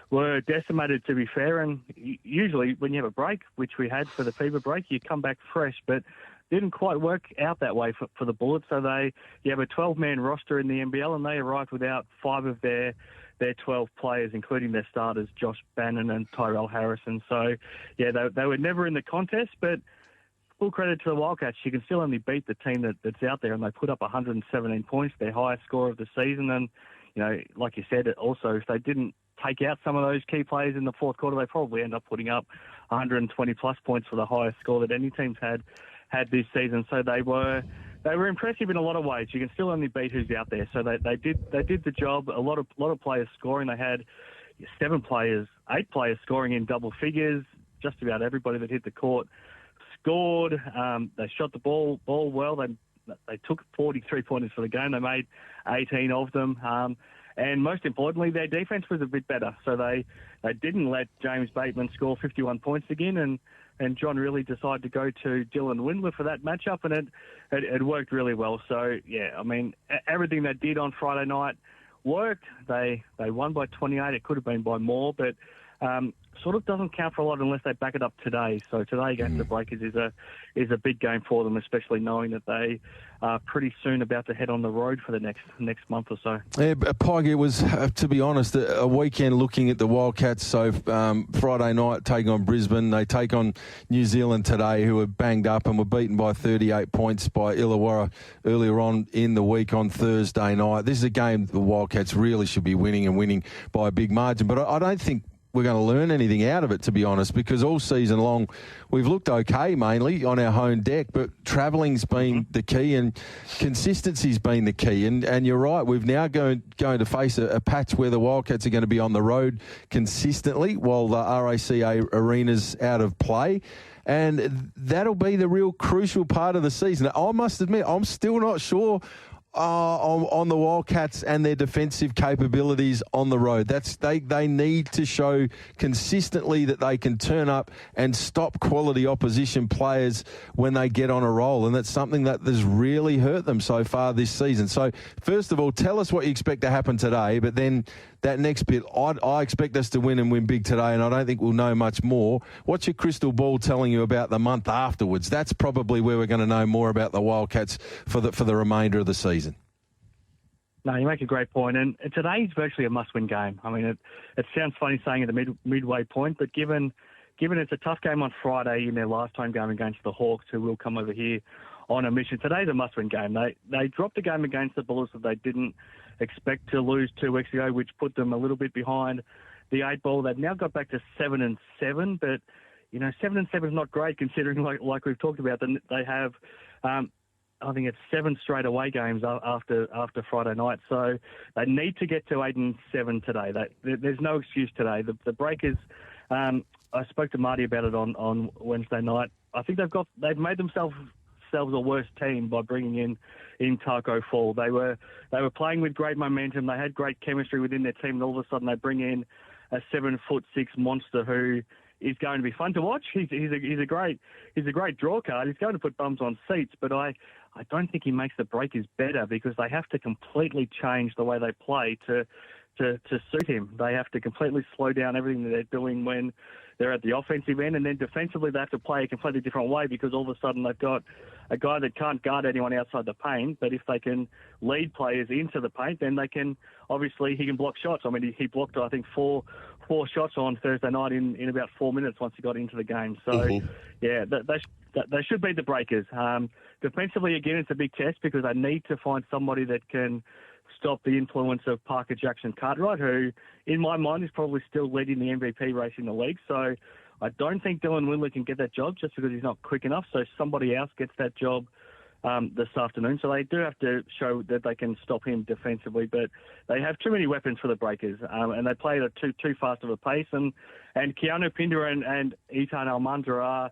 were decimated, to be fair. And usually when you have a break, which we had for the Fever break, you come back fresh, but didn't quite work out that way for the Bullets. So you have a 12-man roster in the NBL, and they arrived without 5 of their 12 players, including their starters, Josh Bannon and Tyrell Harrison. So, yeah, they were never in the contest, but full credit to the Wildcats. You can still only beat the team that's out there, and they put up 117 points, their highest score of the season. And, you know, like you said, also, if they didn't take out some of those key players in the fourth quarter, they probably end up putting up 120-plus points for the highest score that any team's had this season. So they were impressive in a lot of ways. You can still only beat who's out there. So they did the job. A lot of players scoring. They had 8 players scoring in double figures. Just about everybody that hit the court scored. They shot the ball well. They took 43 pointers for the game. They made 18 of them. And most importantly, their defence was a bit better. So they didn't let James Bateman score 51 points again, and John really decided to go to Dylan Windler for that matchup, and it worked really well. So, yeah, I mean, everything they did on Friday night worked. They won by 28. It could have been by more, but sort of doesn't count for a lot unless they back it up today. So today against the Breakers is a big game for them, especially knowing that they are pretty soon about to head on the road for the next month or so. Yeah, Pike, it was, to be honest, a weekend looking at the Wildcats. So Friday night taking on Brisbane. They take on New Zealand today, who were banged up and were beaten by 38 points by Illawarra earlier on in the week on Thursday night. This is a game the Wildcats really should be winning, and winning by a big margin. But I don't think we're going to learn anything out of it, to be honest, because all season long we've looked okay mainly on our home deck, but travelling's been the key and consistency's been the key. And you're right, we've now going to face a patch where the Wildcats are going to be on the road consistently while the RACA arena's out of play. And that'll be the real crucial part of the season. I must admit, I'm still not sure on the Wildcats and their defensive capabilities on the road. They need to show consistently that they can turn up and stop quality opposition players when they get on a roll, and that's something that has really hurt them so far this season. So first of all, tell us what you expect to happen today, but then that next bit, I expect us to win and win big today, and I don't think we'll know much more. What's your crystal ball telling you about the month afterwards? That's probably where we're going to know more about the Wildcats for the remainder of the season. No, you make a great point, and today's virtually a must-win game. I mean, it sounds funny saying at the midway point, but given it's a tough game on Friday in their last home game against the Hawks, who will come over here on a mission, today's a must-win game. They dropped a game against the Bullets that they didn't expect to lose 2 weeks ago, which put them a little bit behind the 8 ball. They've now got back to 7-7, but 7-7 is not great considering, like we've talked about, they have. I think it's 7 straight away games after Friday night. So they need to get to 8-7 today. There's no excuse today. The Breakers, I spoke to Marty about it on Wednesday night. I think they've made themselves a worse team by bringing in Taco Fall. They were playing with great momentum. They had great chemistry within their team, and all of a sudden they bring in a 7'6" monster who is going to be fun to watch. He's a great draw card. He's going to put bums on seats, but I don't think he makes the Breakers better because they have to completely change the way they play to suit him. They have to completely slow down everything that they're doing when they're at the offensive end, and then defensively they have to play a completely different way because all of a sudden they've got a guy that can't guard anyone outside the paint, but if they can lead players into the paint, then he can block shots. I mean, he blocked, I think, four shots on Thursday night in about 4 minutes once he got into the game. So, yeah, they should beat the Breakers. Defensively, again, it's a big test because they need to find somebody that can stop the influence of Parker Jackson-Cartwright, who, in my mind, is probably still leading the MVP race in the league. So I don't think Dylan Windler can get that job just because he's not quick enough. So somebody else gets that job this afternoon. So they do have to show that they can stop him defensively. But they have too many weapons for the Breakers, and they play at too fast of a pace. And Keanu Pinder and Eitan Almandra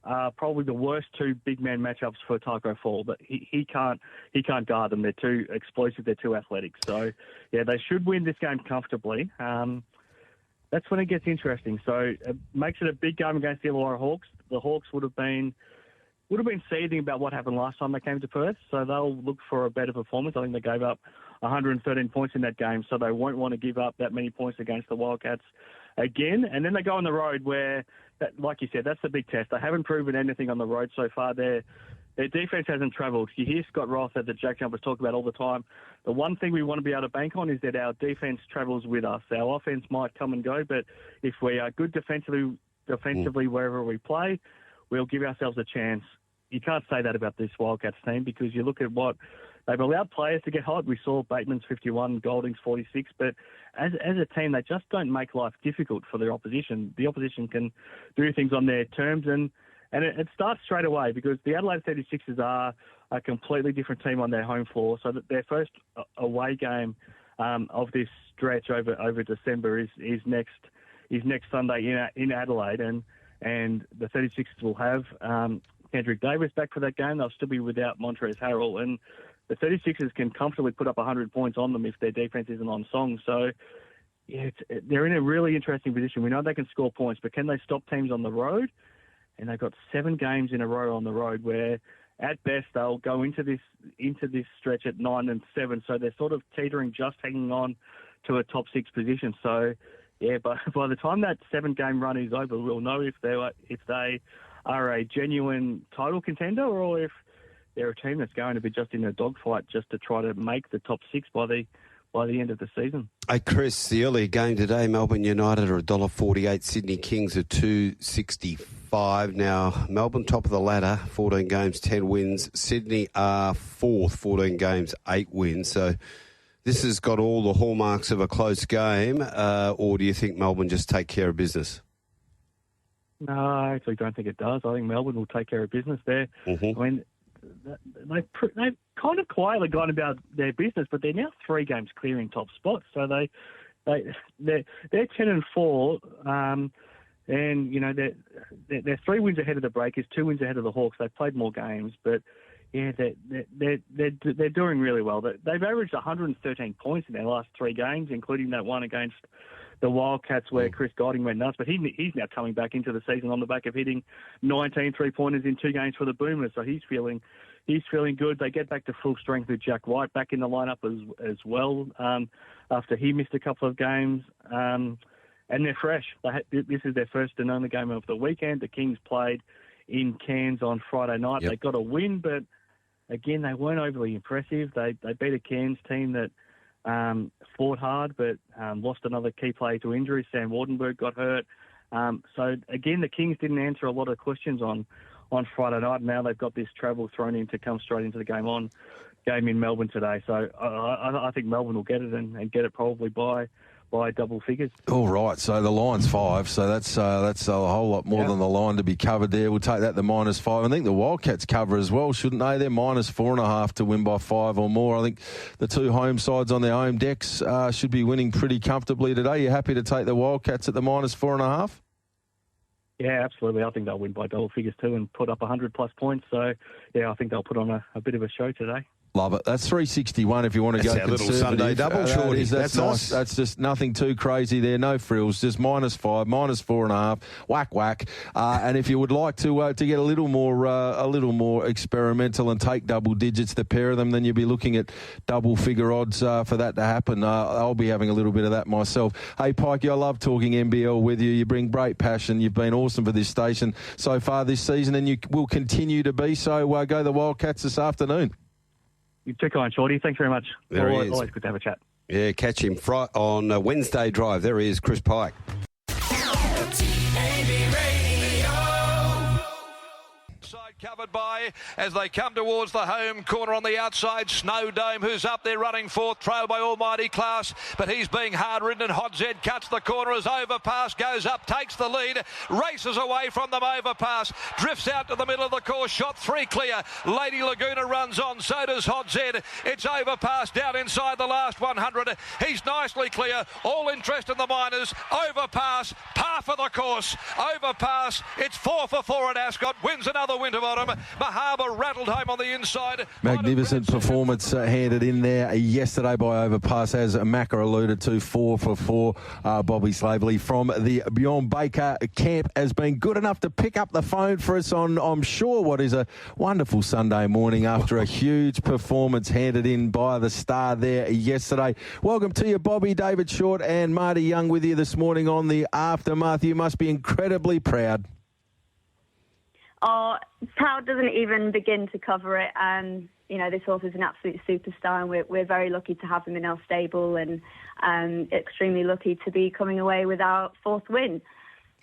are probably the worst 2 big man matchups for Taco Fall, but he can't guard them. They're too explosive. They're too athletic. So yeah, they should win this game comfortably. That's when it gets interesting. So it makes it a big game against the Illawarra Hawks. The Hawks would have been would have been seething about what happened last time they came to Perth, so they'll look for a better performance. I think they gave up 113 points in that game, so they won't want to give up that many points against the Wildcats again. And then they go on the road where, like you said, that's the big test. They haven't proven anything on the road so far. Their defence hasn't travelled. You hear Scott Roth at the Jack Jumpers talk about all the time. The one thing we want to be able to bank on is that our defence travels with us. Our offence might come and go, but if we are good defensively wherever we play, we'll give ourselves a chance. You can't say that about this Wildcats team because you look at what they've allowed players to get hot. We saw Bateman's 51, Golding's 46, but as a team, they just don't make life difficult for their opposition. The opposition can do things on their terms, and it starts straight away because the Adelaide 36ers are a completely different team on their home floor. So that their first away game of this stretch over December is next Sunday in Adelaide, and the 36ers will have Kendrick Davis back for that game. They'll still be without Montrezl Harrell, and the 36ers can comfortably put up 100 points on them if their defence isn't on song. So yeah, they're in a really interesting position. We know they can score points, but can they stop teams on the road? And they've got 7 games in a row on the road where, at best, they'll go into this stretch at 9-7. So they're sort of teetering, just hanging on to a top 6 position. So yeah, but by the time that 7-game run is over, we'll know if they are a genuine title contender or if they're a team that's going to be just in a dogfight just to try to make the top 6 by the end of the season. Hey, Chris, the earlier game today, Melbourne United are $1.48, Sydney Kings are $2.65. Now, Melbourne top of the ladder, 14 games, 10 wins. Sydney are 4th, 14 games, 8 wins. So this has got all the hallmarks of a close game, or do you think Melbourne just take care of business? No, I actually don't think it does. I think Melbourne will take care of business there. Mm-hmm. I mean, they've kind of quietly gone about their business, but they're now 3 games clearing top spots. So they're 10-4, and you know they're 3 wins ahead of the Breakers, 2 wins ahead of the Hawks. They've played more games, but yeah, they're doing really well. They've averaged 113 points in their last 3 games, including that one against the Wildcats where Chris Golding went nuts, but he's now coming back into the season on the back of hitting 19 3-pointers in 2 games for the Boomers, so he's feeling good. They get back to full strength with Jack White back in the lineup as well after he missed a couple of games, and they're fresh. This is their first and only game of the weekend. The Kings played in Cairns on Friday night. Yep. They got a win, but again, they weren't overly impressive. They beat a Cairns team that fought hard, but lost another key player to injury. Sam Wardenberg got hurt. So again, the Kings didn't answer a lot of questions on Friday night. And now they've got this travel thrown in to come straight into the game in Melbourne today. So I think Melbourne will get it and get it probably by double figures. All right, so the line's 5, so that's a whole lot more than the line to be covered there. We'll take that, the -5. I think the Wildcats cover as well, shouldn't they? They're -4.5 to win by 5 or more. I think the 2 home sides on their home decks should be winning pretty comfortably today. You happy to take the Wildcats at the -4.5? Yeah, absolutely. I think they'll win by double figures too and put up 100+ points. So, yeah, I think they'll put on a bit of a show today. Love it. That's 361 if you want to go conservative. Little Sunday double, Shorty. That's nice. That's just nothing too crazy there. No frills. Just -5, -4.5. Whack. And if you would like to get a little more experimental and take double digits, the pair of them, then you'll be looking at double figure odds for that to happen. I'll be having a little bit of that myself. Hey, Pike, I love talking NBL with you. You bring great passion. You've been awesome for this station so far this season, and you will continue to be so. Go the Wildcats this afternoon. You're too kind, Shorty. Thanks very much. Always good to have a chat. Yeah, catch him on Wednesday Drive. There he is, Chris Pike. Covered by, as they come towards the home corner on the outside, Snow Dome, who's up there running 4th, trailed by Almighty Class, but he's being hard ridden, and Hot Zed cuts the corner as Overpass goes up, takes the lead, races away from them. Overpass drifts out to the middle of the course, shot 3 clear. Lady Laguna runs on, so does Hot Zed. It's Overpass down inside the last 100. He's nicely clear. All interest in the minors. Overpass, par for the course. Overpass, it's 4 for 4 at Ascot, wins another Wintermore. bottom. Mahaba rattled home on the inside. Magnificent performance handed in there yesterday by Overpass, as Macca alluded to, 4 for 4. Bobbie Stavely from the Bjorn Baker camp has been good enough to pick up the phone for us on, I'm sure, what is a wonderful Sunday morning after a huge performance handed in by the star there yesterday. Welcome to you, Bobbie. David Shortte and Marty Young with you this morning on the Aftermath. You must be incredibly proud. Oh, proud doesn't even begin to cover it. This horse is an absolute superstar, and we're very lucky to have him in our stable, and extremely lucky to be coming away with our 4th win.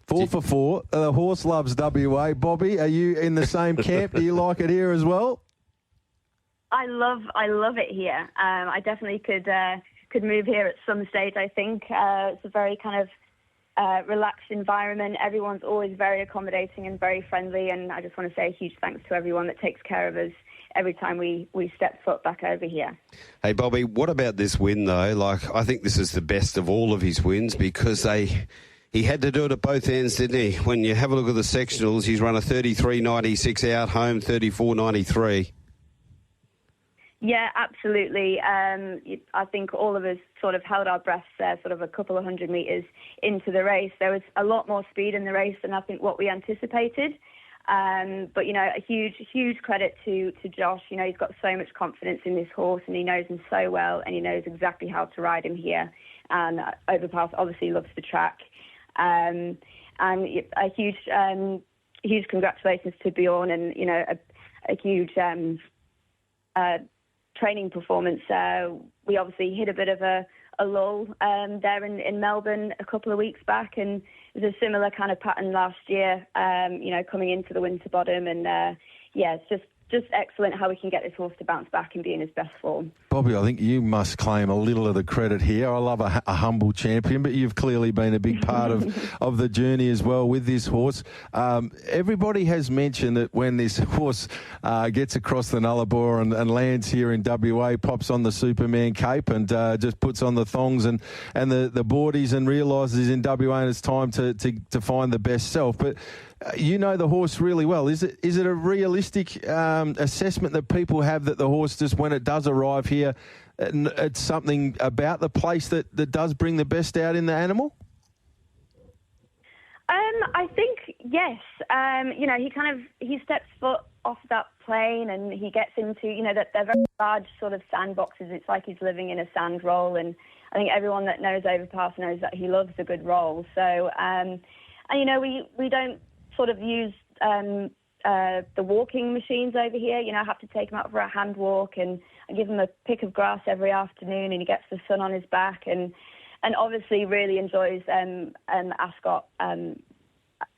4 for 4. The horse loves WA. Bobbie, are you in the same camp? Do you like it here as well? I love it here. I definitely could move here at some stage, I think. It's a very kind of relaxed environment. Everyone's always very accommodating and very friendly, and I just want to say a huge thanks to everyone that takes care of us every time we step foot back over here. Hey, Bobbie, what about this win, though? Like, I think this is the best of all of his wins because he had to do it at both ends, didn't he? When you have a look at the sectionals, he's run a 33.96 out, home 34.93. Yeah, absolutely. I think all of us sort of held our breaths there, sort of a couple of 100 metres into the race. There was a lot more speed in the race than I think what we anticipated. But, a huge credit to Josh. He's got so much confidence in this horse, and he knows him so well, and he knows exactly how to ride him here. And Overpass obviously loves the track. And a huge congratulations to Bjorn, and, a huge training performance. We obviously hit a bit of a lull there in Melbourne a couple of weeks back, and it was a similar kind of pattern last year, coming into the winter bottom. And it's just excellent how we can get this horse to bounce back and be in his best form. Bobbie, I think you must claim a little of the credit here. I love a humble champion, but you've clearly been a big part of the journey as well with this horse. Everybody has mentioned that when this horse gets across the Nullarbor and lands here in WA, pops on the Superman cape and just puts on the thongs and the boardies and realises he's in WA and it's time to find the best self. But you know the horse really well. Is it a realistic assessment that people have that the horse, just when it does arrive here, it's something about the place that does bring the best out in the animal? I think yes. He steps foot off that plane and he gets into that they're very large sort of sandboxes. It's like he's living in a sand roll, and I think everyone that knows Overpass knows that he loves a good roll. So we don't sort of use the walking machines over here. I have to take him out for a hand walk, and I give him a pick of grass every afternoon, and he gets the sun on his back, and obviously really enjoys Ascot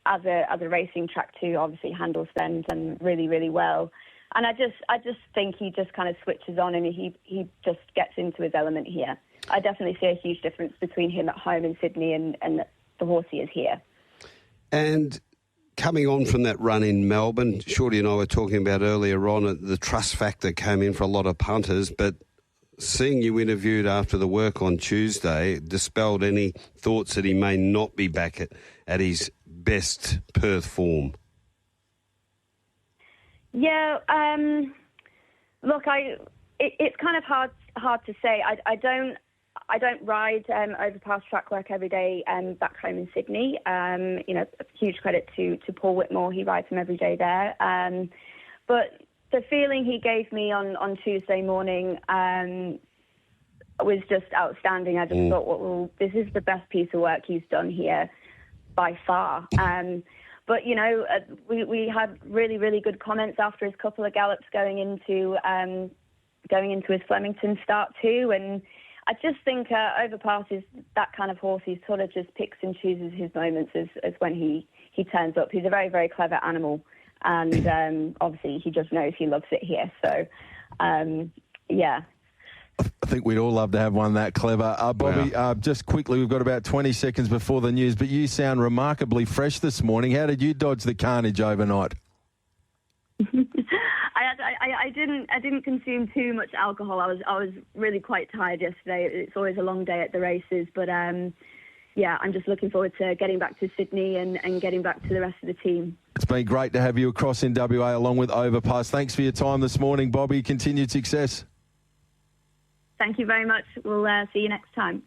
as a racing track too. Obviously handles them really, really well, and I just think he just kind of switches on and he just gets into his element here. I definitely see a huge difference between him at home in Sydney and the horse he is here. And coming on from that run in Melbourne, Shorty and I were talking about earlier on, the trust factor came in for a lot of punters, but seeing you interviewed after the work on Tuesday dispelled any thoughts that he may not be back at his best Perth form. Yeah, look, it's kind of hard to say. I don't ride Overpass track work every day back home in Sydney. Huge credit to Paul Whitmore. He rides him every day there. But the feeling he gave me on Tuesday morning was just outstanding. I just thought, well, this is the best piece of work he's done here by far. But, we had really, really good comments after his couple of gallops going into his Flemington start too. And I just think Overpass is that kind of horse. He sort of just picks and chooses his moments as when he turns up. He's a very, very clever animal. And obviously he just knows he loves it here. So, yeah. I think we'd all love to have one that clever. Bobbie, just quickly, we've got about 20 seconds before the news, but you sound remarkably fresh this morning. How did you dodge the carnage overnight? I didn't consume too much alcohol. I was really quite tired yesterday. It's always a long day at the races, but I'm just looking forward to getting back to Sydney and getting back to the rest of the team. It's been great to have you across in WA along with Overpass. Thanks for your time this morning, Bobbie. Continued success. Thank you very much. We'll see you next time.